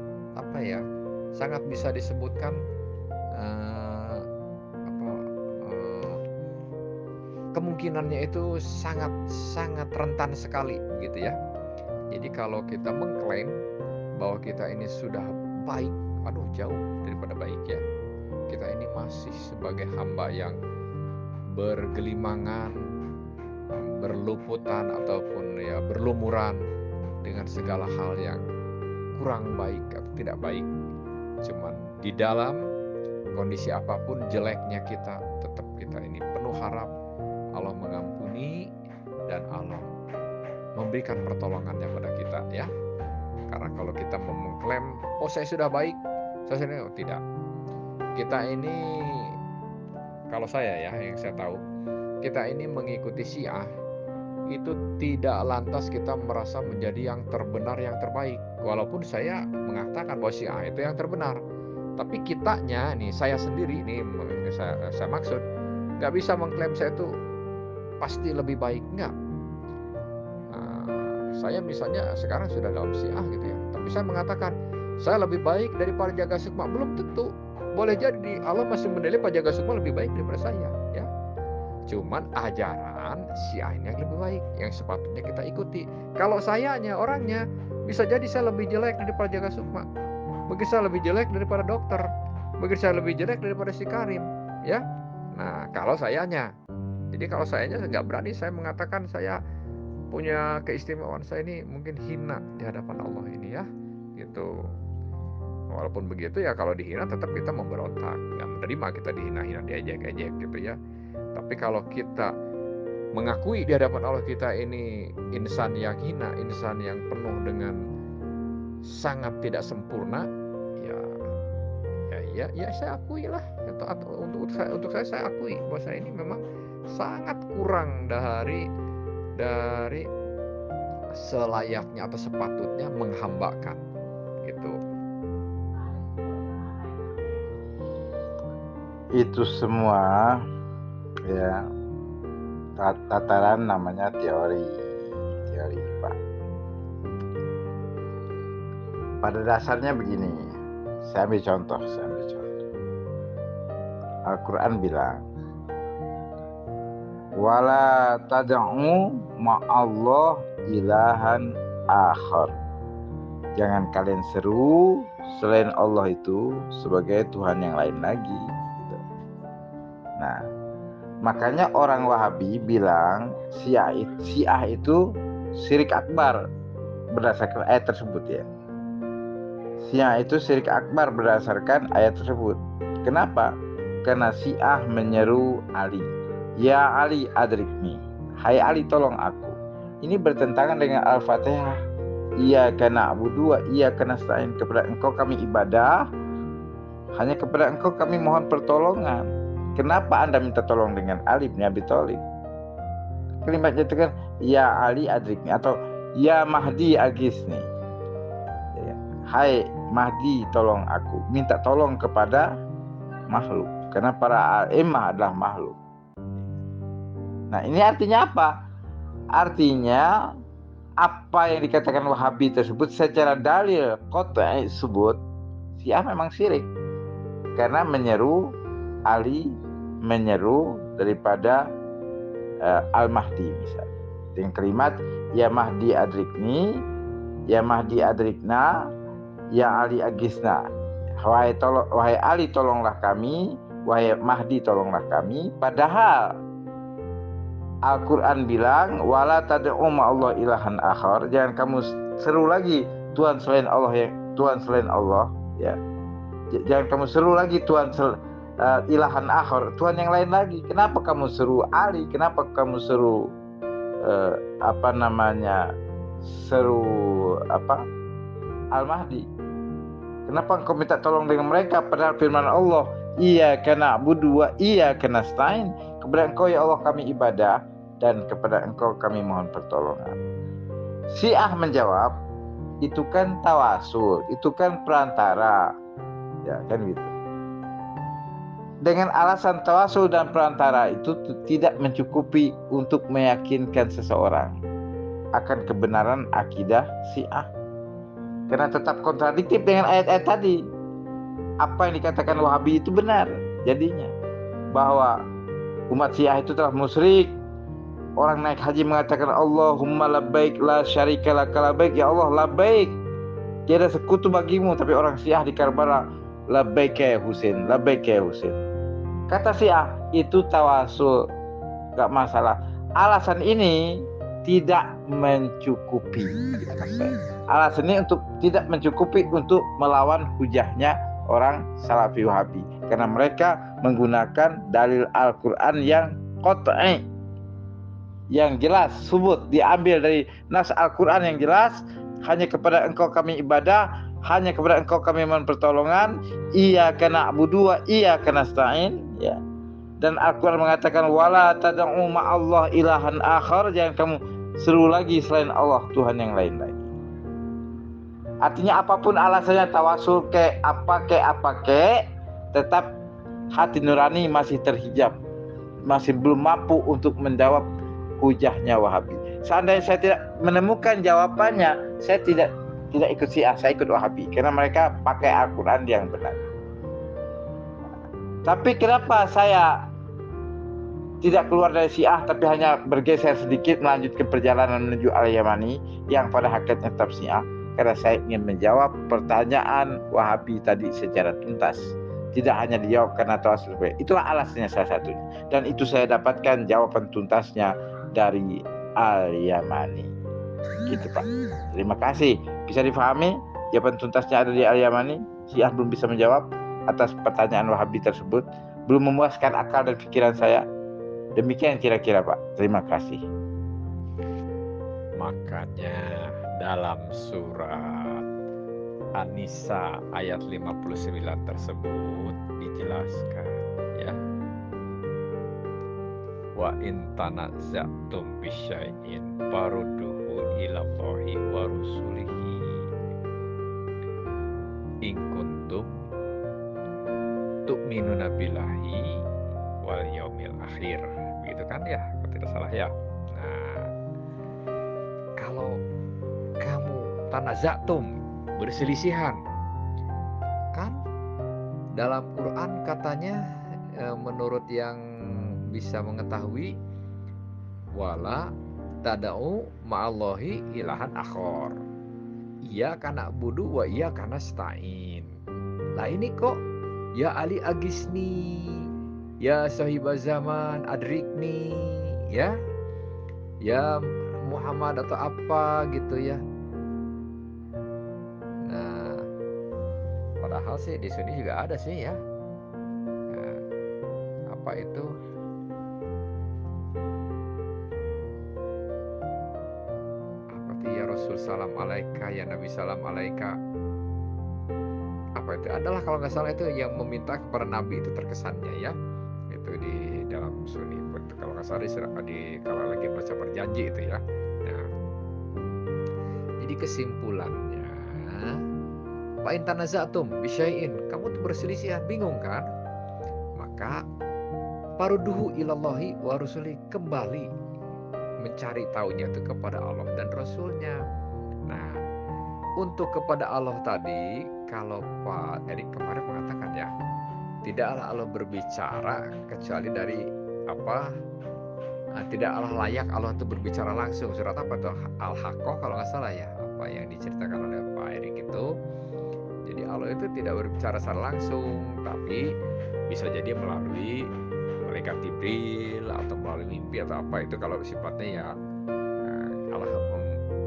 sangat bisa disebutkan kemungkinannya itu sangat rentan sekali begitu ya. Jadi kalau kita mengklaim bahwa kita ini sudah baik, jauh daripada baik ya. Kita ini masih sebagai hamba yang bergelimangan, berluputan ataupun ya berlumuran dengan segala hal yang kurang baik atau tidak baik. Cuman di dalam kondisi apapun jeleknya kita, tetap kita ini penuh harap Allah mengampuni dan Allah memberikan pertolongannya pada kita ya. Karena kalau kita mengklaim, saya sudah baik, tidak. Kita ini, kalau saya ya, yang saya tahu, kita ini mengikuti Syiah, itu tidak lantas kita merasa menjadi yang terbenar, yang terbaik. Walaupun saya mengatakan bahwa Syiah itu yang terbenar, tapi kitanya nih, saya sendiri nih, saya maksud, nggak bisa mengklaim saya itu pasti lebih baik, enggak. Saya misalnya sekarang sudah dalam Syiah gitu ya, tapi saya mengatakan saya lebih baik daripada Jaka Sukma, belum tentu. Boleh jadi Allah masih menilai Pak Jaka Sukma lebih baik daripada saya ya. Cuman ajaran Syiah ini yang lebih baik, yang sepatutnya kita ikuti. Kalau sayanya orangnya, bisa jadi saya lebih jelek daripada Jaka Sukma, mungkin saya lebih jelek daripada dokter, mungkin saya lebih jelek daripada si Karim ya. Nah kalau sayanya, jadi kalau sayanya nggak berani saya mengatakan saya punya keistimewaan, saya ini mungkin hina di hadapan Allah ini ya, gitu. Walaupun begitu ya, kalau dihina tetap kita memberontak, nggak menerima kita dihina-hina, diejek-ejek gitu ya. Tapi kalau kita mengakui di hadapan Allah kita ini insan yang hina, insan yang penuh dengan sangat tidak sempurna, ya saya akui lah. Untuk saya akui bahwa saya ini memang sangat kurang dari selayaknya atau sepatutnya menghambakan gitu. Itu semua ya tataran namanya teori Pak. Pada dasarnya begini, saya ambil contoh. Al-Quran bilang, wala tad'u ma'allah ilahan akhar. Jangan kalian seru selain Allah itu sebagai Tuhan yang lain lagi. Gitu. Nah, makanya orang Wahabi bilang Syiah itu syirik akbar berdasarkan ayat tersebut ya. Syiah itu syirik akbar berdasarkan ayat tersebut. Kenapa? Karena Syiah menyeru Ali, ya Ali adrikni, hai Ali tolong aku. Ini bertentangan dengan Al-Fatihah. Iyyaka na'budu wa iyyaka nasta'in, kepada engkau kami ibadah, hanya kepada engkau kami mohon pertolongan. Kenapa Anda minta tolong dengan Ali bin Abi Thalib? Kalimatnya itu kan ya Ali adrikni atau ya Mahdi agisni. Hai Mahdi tolong aku, minta tolong kepada makhluk. Karena para a'imah adalah makhluk. Nah, ini artinya apa? Artinya apa yang dikatakan Wahabi tersebut secara dalil qat'i sebut Syiah memang syirik. Karena menyeru Ali, menyeru daripada Al-Mahdi misalnya. Dengan kalimat ya Mahdi adrikni, ya Mahdi adrikna, ya Ali agisna. Wahai Ali tolonglah kami, wahai Mahdi tolonglah kami. Padahal Al-Quran bilang wala tad'u ma'allah ilahan akhar, jangan kamu seru lagi Tuhan selain Allah ya. Jangan kamu seru lagi ilahan akhar, Tuhan yang lain lagi. Kenapa kamu seru Ali? Kenapa kamu seru Al-Mahdi? Kenapa engkau minta tolong dengan mereka? Padahal firman Allah, iyyaka na'budu wa iyyaka nasta'in, kepada engkau ya Allah kami ibadah dan kepada engkau kami mohon pertolongan. Syiah menjawab, itu kan tawasul, itu kan perantara. Ya kan gitu. Dengan alasan tawasul dan perantara itu tidak mencukupi untuk meyakinkan seseorang akan kebenaran akidah Syiah. Karena tetap kontradiktif dengan ayat-ayat tadi. Apa yang dikatakan Wahabi itu benar jadinya. Bahwa umat Syiah itu telah musyrik. Orang naik haji mengatakan Allahumma labbaik la syarika laka labbaik, ya Allah labbaik, tiada sekutu bagimu. Tapi orang Syiah di Karbala, labbaik ya Husain, labbaik ya Husain. Kata Syiah itu tawasul, gak masalah. Alasan ini tidak mencukupi. Alasan ini tidak mencukupi untuk melawan hujahnya orang Salafi Wahabi, karena mereka menggunakan dalil Al-Quran yang qat'i, yang jelas, subut, diambil dari nas Al-Quran yang jelas. Hanya kepada engkau kami ibadah, hanya kepada engkau kami mohon pertolongan. Iyyaka na'budu wa iyyaka nasta'in, ya. Dan Al-Quran mengatakan wala tad'u ma'allah ilahan akhar, jangan kamu seru lagi selain Allah Tuhan yang lain lagi. Artinya apapun alasannya, tawasul apa tetap hati nurani masih terhijab, masih belum mampu untuk menjawab hujahnya Wahabi. Seandainya saya tidak menemukan jawabannya, saya tidak ikut Syiah, saya ikut Wahabi, karena mereka pakai Al-Quran yang benar. Tapi kenapa saya tidak keluar dari Syiah tapi hanya bergeser sedikit melanjutkan perjalanan menuju Al-Yamani yang pada hakikatnya tetap Syiah? Karena saya ingin menjawab pertanyaan Wahabi tadi secara tuntas. Tidak hanya dijawab karena tawasul. Itulah alasannya salah satunya. Dan itu saya dapatkan jawaban tuntasnya dari Al-Yamani. Gitu Pak. Terima kasih. Bisa difahami? Jawaban tuntasnya ada di Al-Yamani. Syiah belum bisa menjawab atas pertanyaan Wahabi tersebut. Belum memuaskan akal dan pikiran saya. Demikian kira-kira Pak. Terima kasih. Makanya dalam surat An-Nisa ayat 59 tersebut dijelaskan ya. Wa in tanaza'tum bisyai'in farudduhu ilallahi wa rusulihi in kuntum tu'minuna billahi wal yaumil akhir. Begitu kan ya, kalau tidak salah ya. Nah, kalau kamu tanaza'tum, berselisihan, kan dalam Quran katanya menurut yang bisa mengetahui, wala tada'u ma'allahi ilahan akhor, iya kana budu wa iya kana stain. Lah ini kok ya Ali agisni, ya sahibaz zaman adrikni, ya Muhammad atau apa gitu ya. Nah, padahal sih di sini juga ada sih ya. Nah, apa itu? Apa itu ya Rasul salam alaika, ya Nabi salam alaika. Apa itu? Adalah kalau nggak salah itu yang meminta kepada Nabi itu terkesannya ya. Itu di dalam Sunni. Kalau nggak salah kalau lagi baca berjanji itu ya. Nah, jadi kesimpulannya, fa in tanaza'tum bisyai'in, kamu tuh berselisihan, bingung kan? Maka farudduhu ilallahi wa rusuli, kembali mencari tahunya itu kepada Allah dan Rasulnya. Nah, untuk kepada Allah tadi, kalau Pak Erik kemarin mengatakan ya, tidaklah Allah berbicara kecuali dari apa? Tidaklah layak Allah itu berbicara langsung. Surat apa tuh? Al-Haqqah kalau nggak salah ya, apa yang diceritakan oleh Pak Erik itu. Jadi Allah itu tidak berbicara secara langsung, tapi bisa jadi melalui malaikat Jibril atau melalui mimpi atau apa, itu kalau sifatnya ya Allah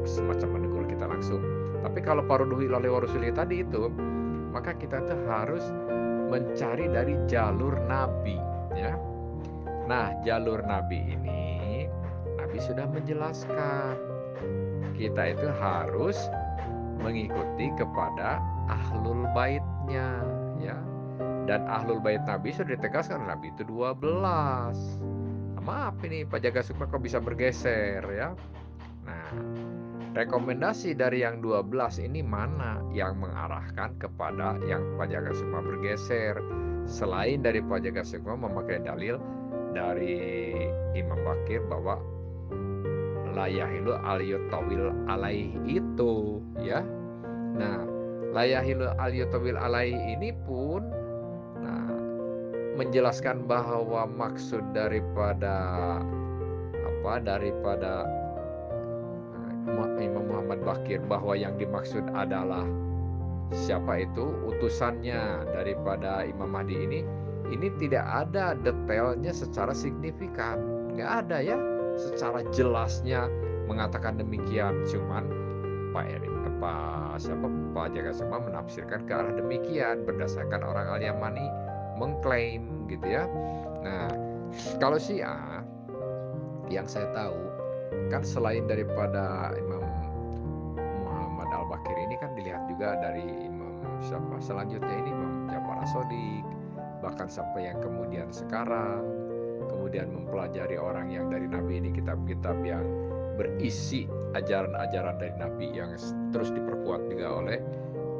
semacam menegur kita langsung. Tapi kalau farudduhu ilallahi wa rasulihi tadi itu, maka kita tuh harus mencari dari jalur Nabi ya. Nah, jalur Nabi ini Nabi sudah menjelaskan kita itu harus mengikuti kepada ahlul baitnya ya. Dan ahlul bait Nabi sudah ditegaskan Nabi itu 12. Maaf ini Pak Jaga Sukma kok bisa bergeser ya. Nah, rekomendasi dari yang 12 ini mana yang mengarahkan kepada yang Pak Jaga Sukma bergeser, selain dari Pak Jaga Sukma memakai dalil dari Imam Bakir bahwa la yahilu al-yutawil alaih itu ya. Nah, la yahilu al-yutawil alaih ini pun menjelaskan bahwa maksud daripada Imam Muhammad Bakir, bahwa yang dimaksud adalah siapa itu utusannya daripada Imam Mahdi ini tidak ada detailnya secara signifikan, nggak ada ya secara jelasnya mengatakan demikian. Cuman Pak Jaga Sukma menafsirkan ke arah demikian berdasarkan orang Al-Yamani mengklaim gitu ya. Nah, kalau Syiah yang saya tahu kan selain daripada Imam Muhammad Al-Bakir ini kan dilihat juga dari Imam siapa selanjutnya ini, Imam Ja'far As-Shadiq, bahkan sampai yang kemudian sekarang kemudian mempelajari orang yang dari Nabi ini, kitab-kitab yang berisi ajaran-ajaran dari Nabi yang terus diperkuat juga oleh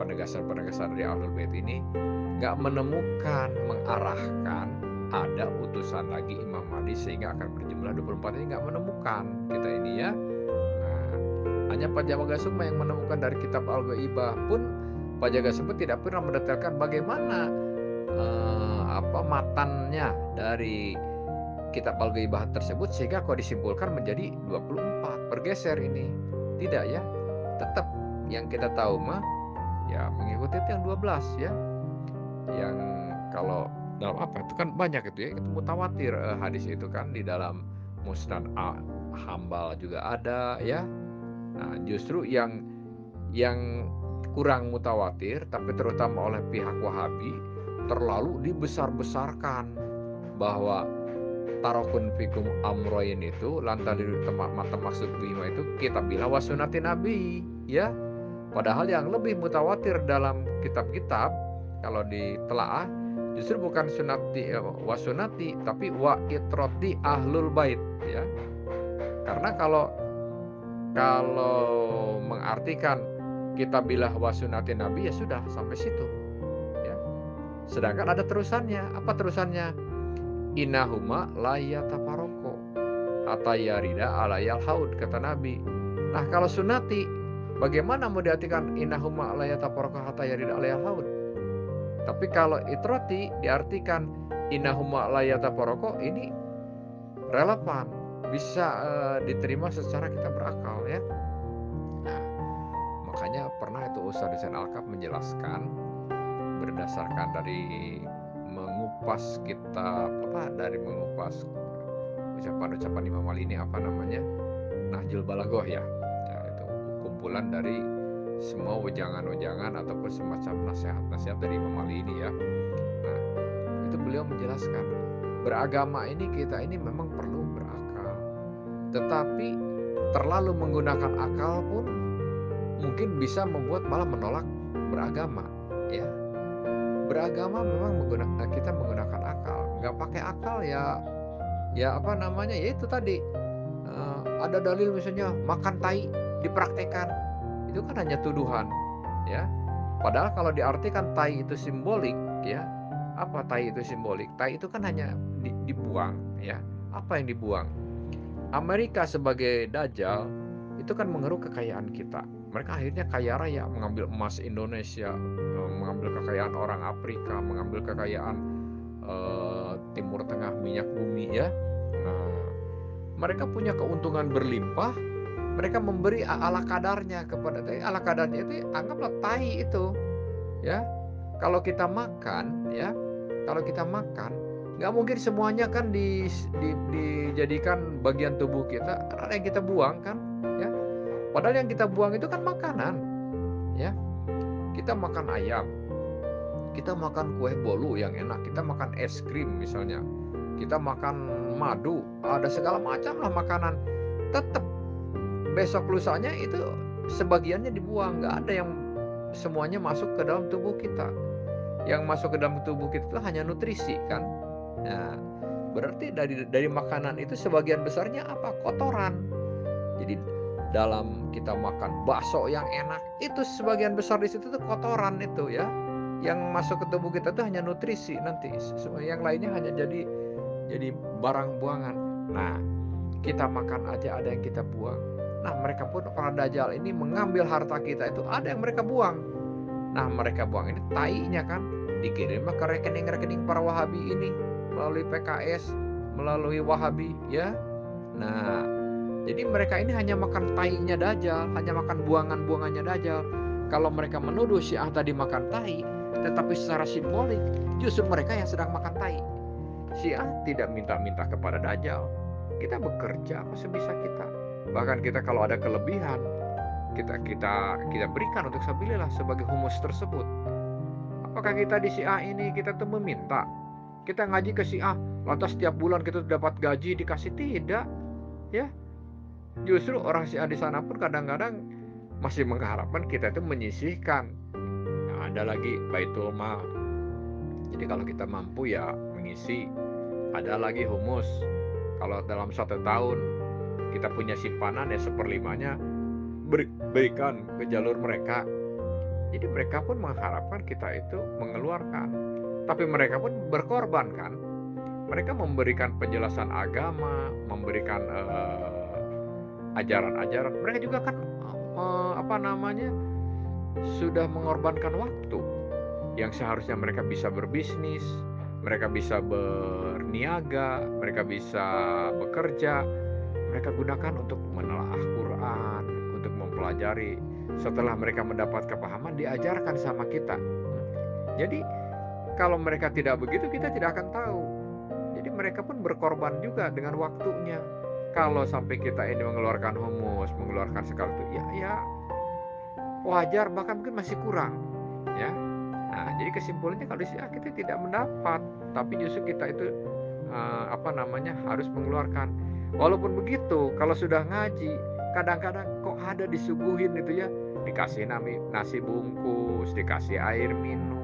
penegasan-penegasan dari Ahlul Bait ini, nggak menemukan mengarahkan ada utusan lagi Imam Mahdi sehingga akan berjumlah 24 ini, nggak menemukan kita ini ya. Nah, hanya Pak Jaga Sukma yang menemukan dari kitab Al-Ghaibah, pun Pak Jaga Sukma tidak pernah mendetailkan bagaimana matannya dari kitab Al-Ghaibah tersebut sehingga kok disimpulkan menjadi 24, bergeser ini. Tidak ya, tetap yang kita tahu mah ya mengikuti itu yang 12 ya. Yang kalau dalam apa itu kan banyak itu ya, itu mutawatir hadis itu kan di dalam Musnad Hambal juga ada ya. Nah, justru yang kurang mutawatir, tapi terutama oleh pihak Wahabi, terlalu dibesar-besarkan bahwa tarokun fikum amroin itu lantar dari mata maksud bima itu kitabillah wa sunnati nabi, ya. Padahal yang lebih mutawatir dalam kitab-kitab kalau ditelaah justru bukan sunati wa sunati, tapi wa itroti ahlul bait, ya. Karena kalau mengartikan kitabillah wa sunnati nabi, ya sudah sampai situ, ya. Sedangkan ada terusannya. Apa terusannya? Innahuma la yatafarraqu hatta yarida alayal haud, kata Nabi. Nah, kalau sunnati bagaimana mau diartikan innahuma la yatafarraqu hatta yarida alayal haud? Tapi kalau itroti diartikan innahuma la yatafarraqu, ini relevan, bisa diterima secara kita berakal, ya. Nah, makanya pernah itu Ustaz Hussein Alkaf menjelaskan berdasarkan dari mengupas kitab dari mengupas ucapan-ucapan Imam Ali ini Nahjul Balaghoh, ya. Itu kumpulan dari semua wejangan-wejangan ataupun semacam nasihat-nasihat dari Imam Ali ini, ya. Nah, itu beliau menjelaskan beragama ini kita ini memang perlu berakal, tetapi terlalu menggunakan akal pun mungkin bisa membuat malah menolak beragama, ya. Beragama memang kita menggunakan akal. Nggak pakai akal ya ya itu tadi ada dalil misalnya makan tai dipraktekkan, itu kan hanya tuduhan, ya. Padahal kalau diartikan tai itu simbolik, ya. Apa tai itu simbolik? Tai itu kan hanya dibuang, ya. Apa yang dibuang? Amerika sebagai dajjal itu kan mengeruk kekayaan kita. Mereka akhirnya kaya raya, mengambil emas Indonesia, mengambil kekayaan orang Afrika, mengambil kekayaan Timur Tengah, minyak bumi, ya. Nah, mereka punya keuntungan berlimpah, mereka memberi ala kadarnya kepada ala kadarnya itu anggaplah tai itu, ya. Kalau kita makan, ya, nggak mungkin semuanya kan dijadikan bagian tubuh kita, ada yang kita buang kan, ya. Padahal yang kita buang itu kan makanan, ya. Kita makan ayam, kita makan kue bolu yang enak, kita makan es krim misalnya, kita makan madu, ada segala macam lah makanan. Tetap besok lusanya itu sebagiannya dibuang, nggak ada yang semuanya masuk ke dalam tubuh kita. Yang masuk ke dalam tubuh kita itu hanya nutrisi kan. Nah, berarti dari makanan itu sebagian besarnya apa? Kotoran. Jadi dalam kita makan bakso yang enak itu sebagian besar di situ tuh kotoran itu, ya. Yang masuk ke tubuh kita tuh hanya nutrisi, nanti semua yang lainnya hanya jadi barang buangan. Nah, kita makan aja ada yang kita buang. Nah, mereka pun para dajjal ini mengambil harta kita itu ada yang mereka buang. Nah, mereka buang ini tainya kan dikirim ke rekening-rekening para Wahabi ini melalui PKS, melalui Wahabi, ya. Nah, jadi mereka ini hanya makan tainya dajjal, hanya makan buangan-buangannya dajjal. Kalau mereka menuduh Syiah tadi makan tai, tetapi secara simbolik justru mereka yang sedang makan tai. Syiah tidak minta-minta kepada dajjal. Kita bekerja apa sebisa kita. Bahkan kita kalau ada kelebihan, kita berikan untuk sabilillah sebagai humus tersebut. Apakah kita di Syiah ini kita tuh meminta? Kita ngaji ke Syiah, lantas setiap bulan kita dapat gaji dikasih, tidak, ya. Justru orang Syiah di sana pun kadang-kadang masih mengharapkan kita itu menyisihkan. Nah, ada lagi Baitul Mal. Jadi kalau kita mampu ya mengisi. Ada lagi humus. Kalau dalam 1 tahun kita punya simpanan ya 1/5-nya berikan ke jalur mereka. Jadi mereka pun mengharapkan kita itu mengeluarkan. Tapi mereka pun berkorban kan. Mereka memberikan penjelasan agama, memberikan ajaran-ajaran. Mereka juga kan sudah mengorbankan waktu yang seharusnya mereka bisa berbisnis, mereka bisa berniaga, mereka bisa bekerja. Mereka gunakan untuk menelaah Quran, untuk mempelajari. Setelah mereka mendapat kepahaman, diajarkan sama kita. Jadi kalau mereka tidak begitu, kita tidak akan tahu. Jadi mereka pun berkorban juga dengan waktunya. Kalau sampai kita ini mengeluarkan humus, mengeluarkan segala itu, ya wajar, bahkan mungkin masih kurang, ya. Nah, jadi kesimpulannya kalau di sini kita tidak mendapat, tapi justru kita itu harus mengeluarkan. Walaupun begitu, kalau sudah ngaji, kadang-kadang kok ada disuguhin itu ya, dikasih nasi bungkus, dikasih air minum.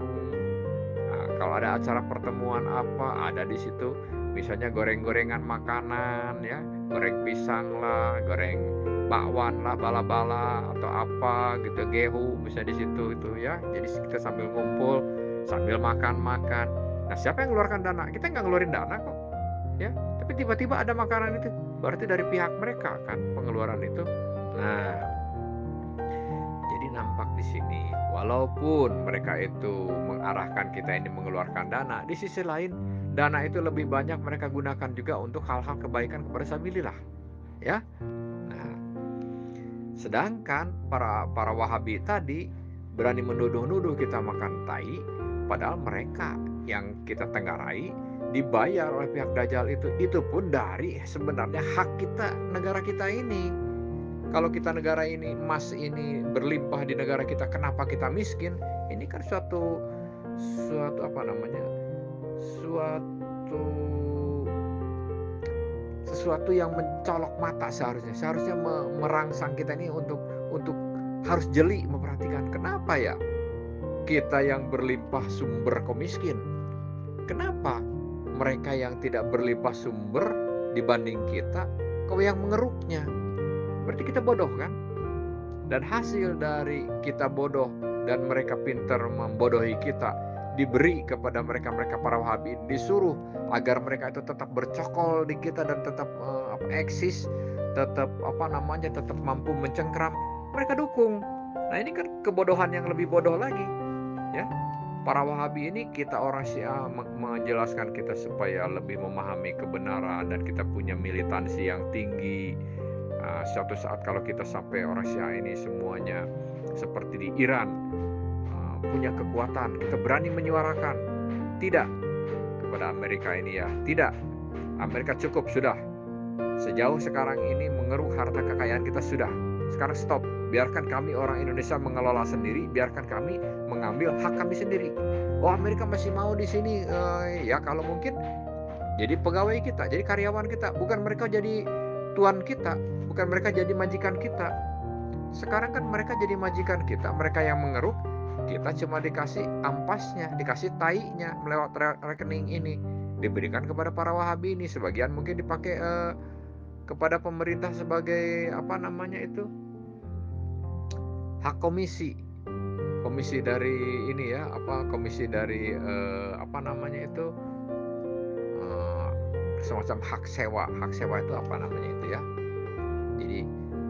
Nah, kalau ada acara pertemuan apa, ada di situ. Misalnya goreng-gorengan makanan ya, goreng pisang lah, goreng bakwan lah, bala-bala atau apa gitu, gehu misalnya di situ itu ya. Jadi kita sambil ngumpul, sambil makan-makan. Nah, siapa yang ngeluarkan dana? Kita nggak ngeluarin dana kok, ya. Tapi tiba-tiba ada makanan itu, berarti dari pihak mereka kan pengeluaran itu. Nah, jadi nampak di sini, walaupun mereka itu mengarahkan kita ini mengeluarkan dana, di sisi lain dana itu lebih banyak mereka gunakan juga untuk hal-hal kebaikan kepada sabilillah, ya. Nah, sedangkan para Wahabi tadi berani menuduh-nuduh kita makan tai, padahal mereka yang kita tenggarai dibayar oleh pihak Dajjal itu pun dari sebenarnya hak kita, negara kita ini. Kalau kita negara ini, emas ini berlimpah di negara kita, kenapa kita miskin? Ini kan suatu sesuatu yang mencolok mata seharusnya merangsang kita ini untuk harus jeli memperhatikan, kenapa ya kita yang berlimpah sumber kok miskin? Kenapa mereka yang tidak berlimpah sumber dibanding kita kok yang mengeruknya? Berarti kita bodoh kan? Dan hasil dari kita bodoh dan mereka pintar membodohi kita, diberi kepada mereka para Wahabi, disuruh agar mereka itu tetap bercokol di kita dan tetap eksis, tetap tetap mampu mencengkram, mereka dukung. Nah, ini kan kebodohan yang lebih bodoh lagi, ya. Para Wahabi ini, kita orang Syiah menjelaskan kita supaya lebih memahami kebenaran dan kita punya militansi yang tinggi. Suatu saat kalau kita sampai orang Syiah ini semuanya seperti di Iran, punya kekuatan, kita berani menyuarakan tidak kepada Amerika ini, ya, tidak, Amerika cukup sudah, sejauh sekarang ini mengeruk harta kekayaan kita sudah, sekarang stop, biarkan kami orang Indonesia mengelola sendiri, biarkan kami mengambil hak kami sendiri. Oh, Amerika masih mau di sini, ya kalau mungkin jadi pegawai kita, jadi karyawan kita, bukan mereka jadi tuan kita, bukan mereka jadi majikan kita. Sekarang kan mereka jadi majikan kita, mereka yang mengeruk, kita cuma dikasih ampasnya, dikasih tainya melewat rekening ini, diberikan kepada para Wahabi ini, sebagian mungkin dipakai kepada pemerintah sebagai hak komisi dari ini ya, komisi dari semacam hak sewa itu itu ya. Jadi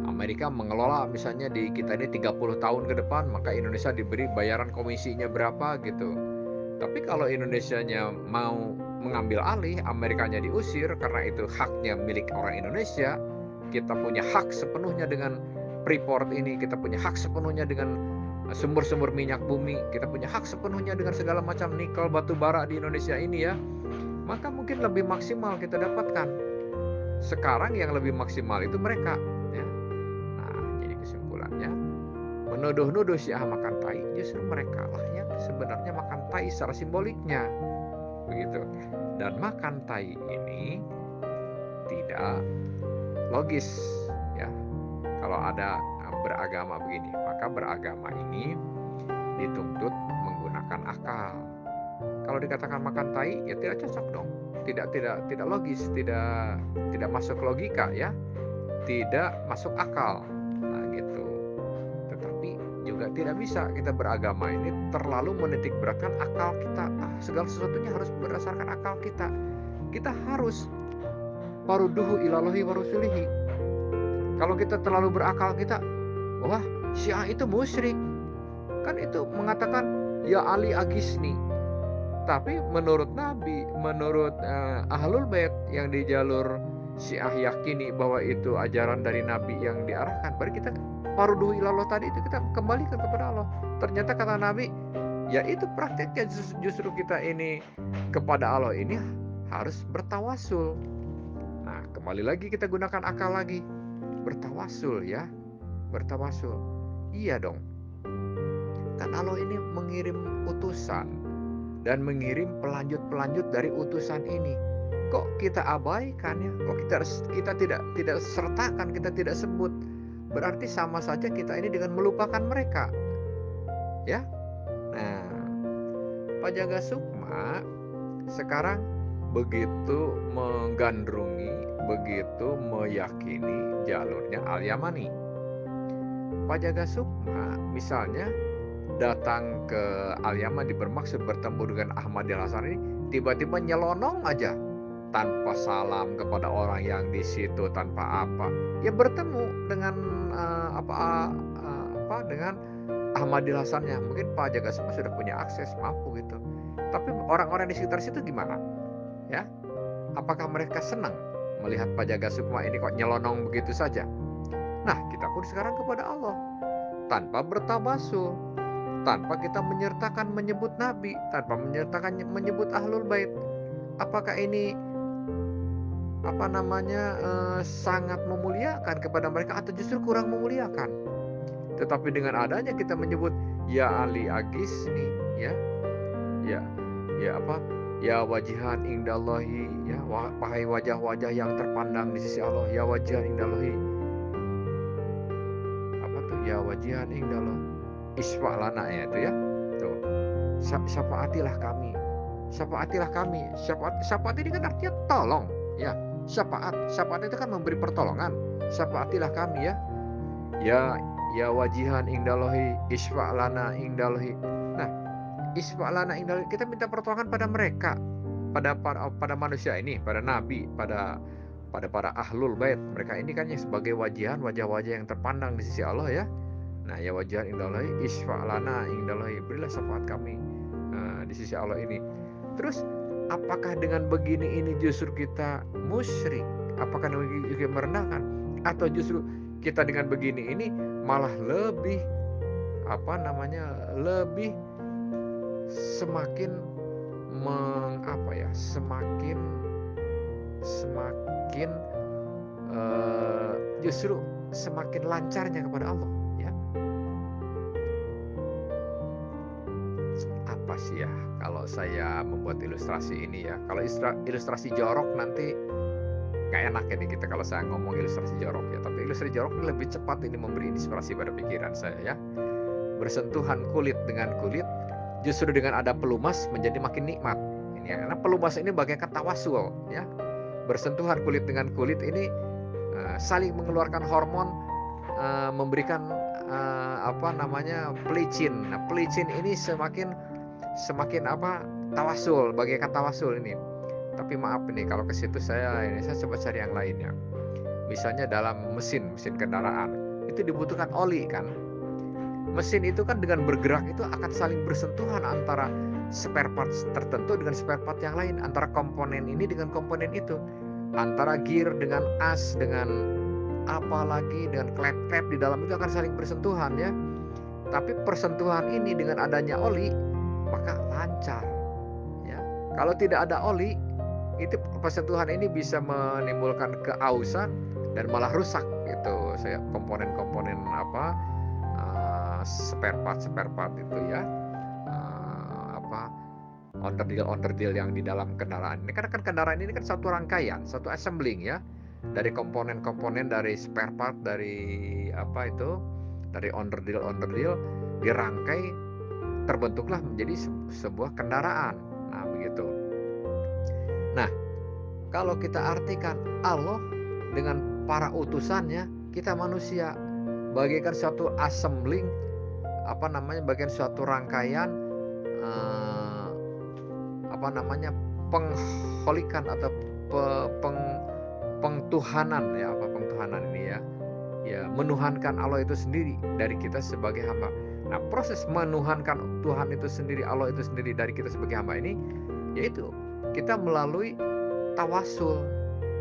Amerika mengelola misalnya di kita ini 30 tahun ke depan, maka Indonesia diberi bayaran komisinya berapa gitu. Tapi kalau Indonesianya mau mengambil alih, Amerikanya diusir karena itu haknya milik orang Indonesia. Kita punya hak sepenuhnya dengan Freeport ini, kita punya hak sepenuhnya dengan sumber-sumber minyak bumi, kita punya hak sepenuhnya dengan segala macam nikel, batu bara di Indonesia ini, ya. Maka mungkin lebih maksimal kita dapatkan. Sekarang yang lebih maksimal itu mereka, ya. Nah, jadi kesimpulannya, menuduh-nuduh Syiah makan tai, justru mereka lah yang sebenarnya makan tai secara simboliknya, begitu. Dan makan tai ini tidak logis, ya. Kalau ada beragama begini, maka beragama ini dituntut menggunakan akal. Kalau dikatakan makan tai, ya tidak cocok dong. Tidak logis, tidak masuk logika, ya. Tidak masuk akal. Nah, gitu. Tetapi juga tidak bisa kita beragama ini terlalu menitik beratkan akal kita. Segala sesuatunya harus berdasarkan akal kita. Kita harus faruduhu ilallahi wa rasulihi. Kalau kita terlalu berakal, kita, wah, Syiah itu musyrik. Kan itu mengatakan ya Ali agisni. Tapi menurut Nabi, menurut Ahlul Bait yang di jalur Syiah yakini bahwa itu ajaran dari Nabi yang diarahkan. Berarti kita faruduhu ilallah tadi itu kita kembalikan kepada Allah. Ternyata kata Nabi, ya itu prakteknya justru kita ini kepada Allah ini harus bertawasul. Nah, Kembali lagi kita gunakan akal lagi. Bertawasul ya. Bertawasul. Iya dong. Kan Allah ini mengirim utusan dan mengirim pelanjut-pelanjut dari utusan ini. Kok kita abaikan ya? Kok kita tidak sertakan, kita tidak sebut? Berarti sama saja kita ini dengan melupakan mereka. Ya. Nah, Pak Jaga Sukma sekarang begitu menggandrungi, begitu meyakini jalurnya Al-Yamani. Pak Jaga Sukma misalnya datang ke Al-Yaman bermaksud bertemu dengan Ahmad Al-Hasan ini, tiba-tiba nyelonong aja tanpa salam kepada orang yang di situ, tanpa apa, ya bertemu dengan dengan Ahmad Al-Hasannya. Mungkin Pak Jaga Sukma sudah punya akses, mampu gitu. Tapi orang-orang di sekitar situ gimana? Ya, apakah mereka senang melihat Pak Jaga Sukma ini kok nyelonong begitu saja? Nah, kita pun sekarang kepada Allah tanpa bertabasul, tanpa kita menyebut Nabi, tanpa menyebut Ahlul Bait. Apakah ini sangat memuliakan kepada mereka atau justru kurang memuliakan? Tetapi dengan adanya kita menyebut ya Ali Agisni, ya wajihan indallahi, ya wahai wajah-wajah yang terpandang di sisi Allah, ya wajihan indallahi, ya wajihan indallah isfa lana, ya itu ya tuh, syafaatilah kami. Syafaat ini kan artinya tolong ya. Syafaat itu kan memberi pertolongan. Syafaatilah kami ya wajihan indallahi isfa lana indallahi. Nah, isfa lana indallahi, kita minta pertolongan pada mereka, pada manusia ini, pada nabi, pada para ahlul bait. Mereka ini kan yang sebagai wajah-wajah yang terpandang di sisi Allah ya. Nah, ya wajihan indallahi isfa lana indallahi, berilah syafaat kami di sisi Allah ini. Terus apakah dengan begini ini justru kita musyrik? Apakah dengan begini juga merendahkan? Atau justru kita dengan begini ini malah lebih lebih semakin justru semakin lancarnya kepada Allah ya. Apa sih ya kalau saya membuat ilustrasi ini ya? Kalau ilustrasi jorok nanti gak enak ini kita kalau saya ngomong ilustrasi jorok ya. Tapi ilustrasi jorok ini lebih cepat ini memberi inspirasi pada pikiran saya ya. Bersentuhan kulit dengan kulit, justru dengan ada pelumas menjadi makin nikmat. Ini karena pelumas ini bagaikan tawasul ya. Bersentuhan kulit dengan kulit ini saling mengeluarkan hormon, memberikan pelicin. Nah, pelicin ini semakin tawasul, bagaikan tawasul ini. Tapi maaf ini kalau ke situ saya coba cari yang lainnya. Misalnya dalam mesin kendaraan itu dibutuhkan oli kan. Mesin itu kan dengan bergerak itu akan saling bersentuhan antara spare part tertentu dengan spare part yang lain, antara komponen ini dengan komponen itu, antara gear dengan as, dengan apalagi dengan klep-klep di dalam itu akan saling bersentuhan ya. Tapi persentuhan ini dengan adanya oli maka lancar ya. Kalau tidak ada oli, itu persentuhan ini bisa menimbulkan keausan dan malah rusak gitu. Saya komponen-komponen spare part itu ya, onderdil yang di dalam kendaraan ini. Karena kan kendaraan ini kan satu rangkaian, satu assembling ya, dari komponen-komponen, dari spare part, dari dari onderdil dirangkai, terbentuklah menjadi sebuah kendaraan. Nah begitu. Nah, kalau kita artikan Allah dengan para utusannya, kita manusia bagaikan suatu assembling, bagian suatu rangkaian pengholikan atau pengtuhanan ya, pengtuhanan ini ya, menuhankan Allah itu sendiri dari kita sebagai hamba. Nah, proses menuhankan Tuhan itu sendiri, Allah itu sendiri dari kita sebagai hamba ini, yaitu kita melalui tawasul,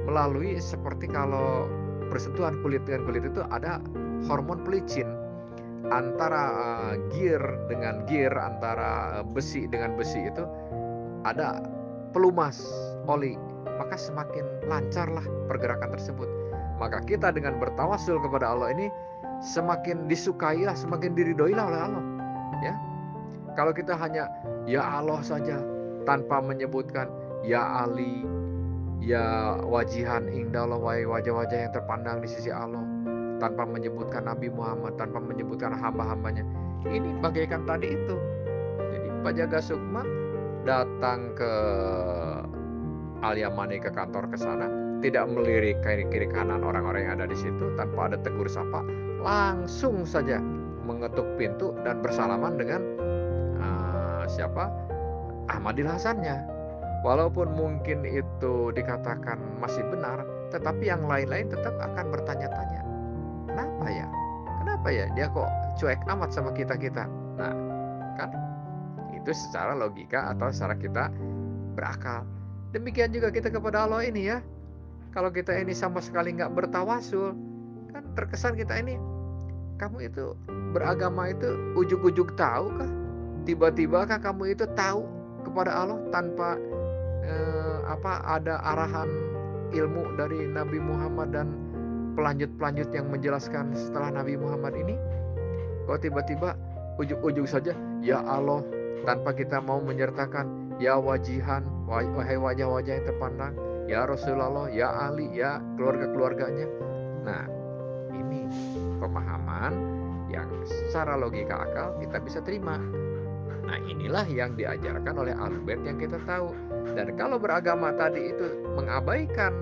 melalui seperti kalau bersentuhan kulit dengan kulit itu ada hormon pelicin, antara gear dengan gear, antara besi dengan besi itu ada pelumas oli, maka semakin lancarlah pergerakan tersebut. Maka kita dengan bertawasul kepada Allah ini semakin disukailah, semakin diridhoilah oleh Allah. Ya, kalau kita hanya ya Allah saja tanpa menyebutkan ya Ali, ya wajihan indallah, wajah-wajah yang terpandang di sisi Allah, tanpa menyebutkan Nabi Muhammad, tanpa menyebutkan hamba-hambanya, ini bagaikan tadi itu. Jadi Pak Jaga Sukma datang ke Al-Yamani, ke kantor ke sana, tidak melirik kiri kanan orang-orang yang ada di situ, tanpa ada tegur sapa, langsung saja mengetuk pintu dan bersalaman dengan siapa? Ahmadil Hasannya. Walaupun mungkin itu dikatakan masih benar, tetapi yang lain-lain tetap akan bertanya-tanya, kenapa ya? Kenapa ya dia kok cuek amat sama kita-kita? Nah, kan itu secara logika atau secara kita berakal. Demikian juga kita kepada Allah ini ya. Kalau kita ini sama sekali nggak bertawasul, kan terkesan kita ini, kamu itu beragama itu ujug-ujug tahu kah? Tiba-tiba kah kamu itu tahu kepada Allah tanpa ada arahan ilmu dari Nabi Muhammad dan pelanjut-pelanjut yang menjelaskan setelah Nabi Muhammad ini? Kok tiba-tiba ujug-ujug saja ya Allah, tanpa kita mau menyertakan ya wajihan, wahai wajah-wajah yang terpandang, ya Rasulullah, ya Ali, ya keluarga-keluarganya. Nah, ini pemahaman yang secara logika akal kita bisa terima. Nah, inilah yang diajarkan oleh Ahlul Bait yang kita tahu. Dan kalau beragama tadi itu mengabaikan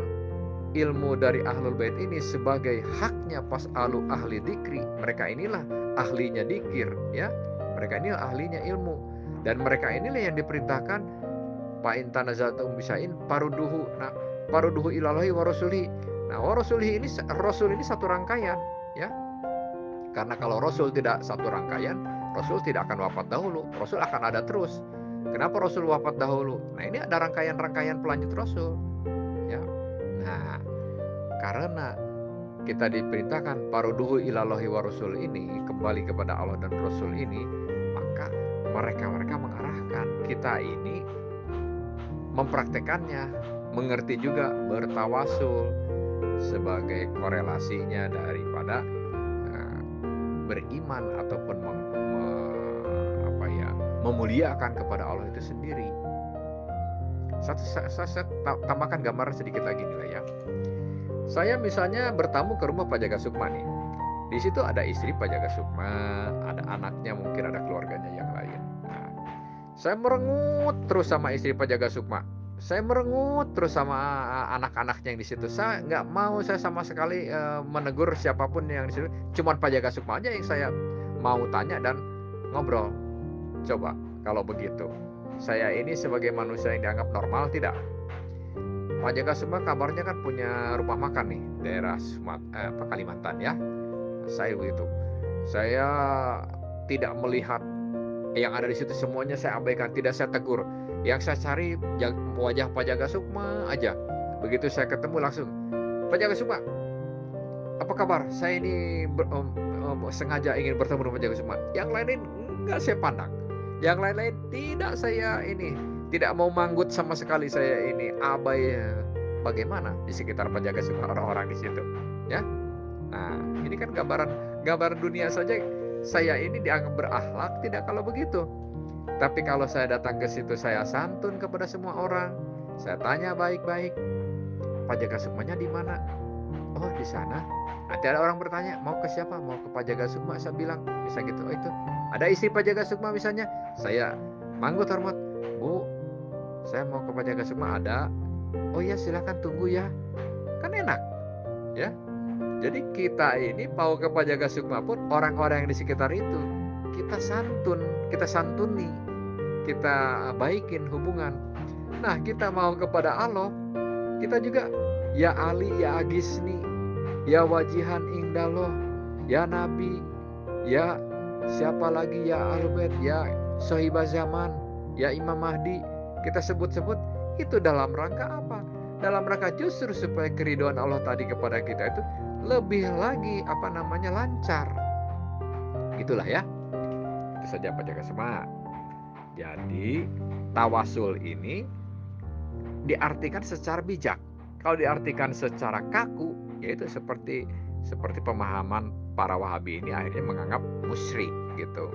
ilmu dari Ahlul Bait ini sebagai haknya pas'alu ahli dzikri, mereka inilah ahlinya dzikir ya. Mereka inilah ahlinya ilmu, dan mereka inilah yang diperintahkan fa in tanaza'tum bisya'in farudduhu. Nah, farudduhu ilallahi wa rasulihi. Nah, wa rasulihi ini, rasul ini satu rangkaian ya. Karena kalau rasul tidak satu rangkaian, rasul tidak akan wafat dahulu, rasul akan ada terus. Kenapa rasul wafat dahulu? Nah, ini ada rangkaian-rangkaian pelanjut rasul ya. Nah, karena kita diperintahkan farudduhu ilallahi wa rasul ini, kembali kepada Allah dan Rasul ini, maka mereka mengarahkan kita ini mempraktekannya, mengerti juga bertawasul sebagai korelasinya daripada beriman ataupun memuliakan kepada Allah itu sendiri. Saya tambahkan gambaran sedikit lagi nih lah ya. Saya misalnya bertamu ke rumah Pak Jaga Sukma nih. Di situ ada istri Pak Jaga Sukma, ada anaknya, mungkin ada keluarganya yang lain. Nah, saya merengut terus sama istri Pak Jaga Sukma. Saya merengut terus sama anak-anaknya yang di situ. Saya nggak mau, saya sama sekali menegur siapapun yang di situ. Cuman Pak Jaga Sukma aja yang saya mau tanya dan ngobrol. Coba kalau begitu, saya ini sebagai manusia yang dianggap normal tidak? Pak Jaga Sukma kabarnya kan punya rumah makan nih daerah Kalimantan ya. Saya begitu. Saya tidak melihat yang ada di situ, semuanya saya abaikan, tidak saya tegur. Yang saya cari wajah Pak Jaga Sukma aja. Begitu saya ketemu langsung, Pak Jaga Sukma, apa kabar? Saya ini sengaja ingin bertemu dengan Pak Jaga Sukma. Yang lain enggak saya pandang. Yang lain-lain tidak, saya ini tidak mau manggut sama sekali, saya ini abai. Bagaimana di sekitar Pak Jaga Sukma orang-orang di situ ya. Nah, ini kan gambaran dunia saja saya ini dianggap berakhlak tidak kalau begitu. Tapi kalau saya datang ke situ, saya santun kepada semua orang, saya tanya baik-baik, Pak Jaga Sukmanya di mana? Oh, di sana. Nanti ada orang bertanya, mau ke siapa? Mau ke Pak Jaga Sukma. Saya bilang bisa gitu. Oh, itu ada istri Pak Jaga Sukma misalnya, saya manggut hormat, Bu, saya mau ke Pak Jaga Sukma. Ada. Oh ya, silakan tunggu ya. Kan enak ya. Jadi kita ini mau ke Pak Jaga Sukma pun orang-orang yang di sekitar itu kita santuni, kita baikin hubungan. Nah, kita mau kepada Allah, kita juga ya Ali, ya Agisni, ya wajihan indallah, ya Nabi, ya siapa lagi, ya Ahlul Bait, ya Sohibah Zaman, ya Imam Mahdi, kita sebut-sebut itu dalam rangka apa? Dalam rangka justru supaya keridhaan Allah tadi kepada kita itu lebih lagi lancar. Itulah ya. Itu saja Pak Jaga Sukma. Jadi tawasul ini diartikan secara bijak. Kalau diartikan secara kaku, yaitu seperti pemahaman para Wahabi ini akhirnya menganggap musyrik gitu.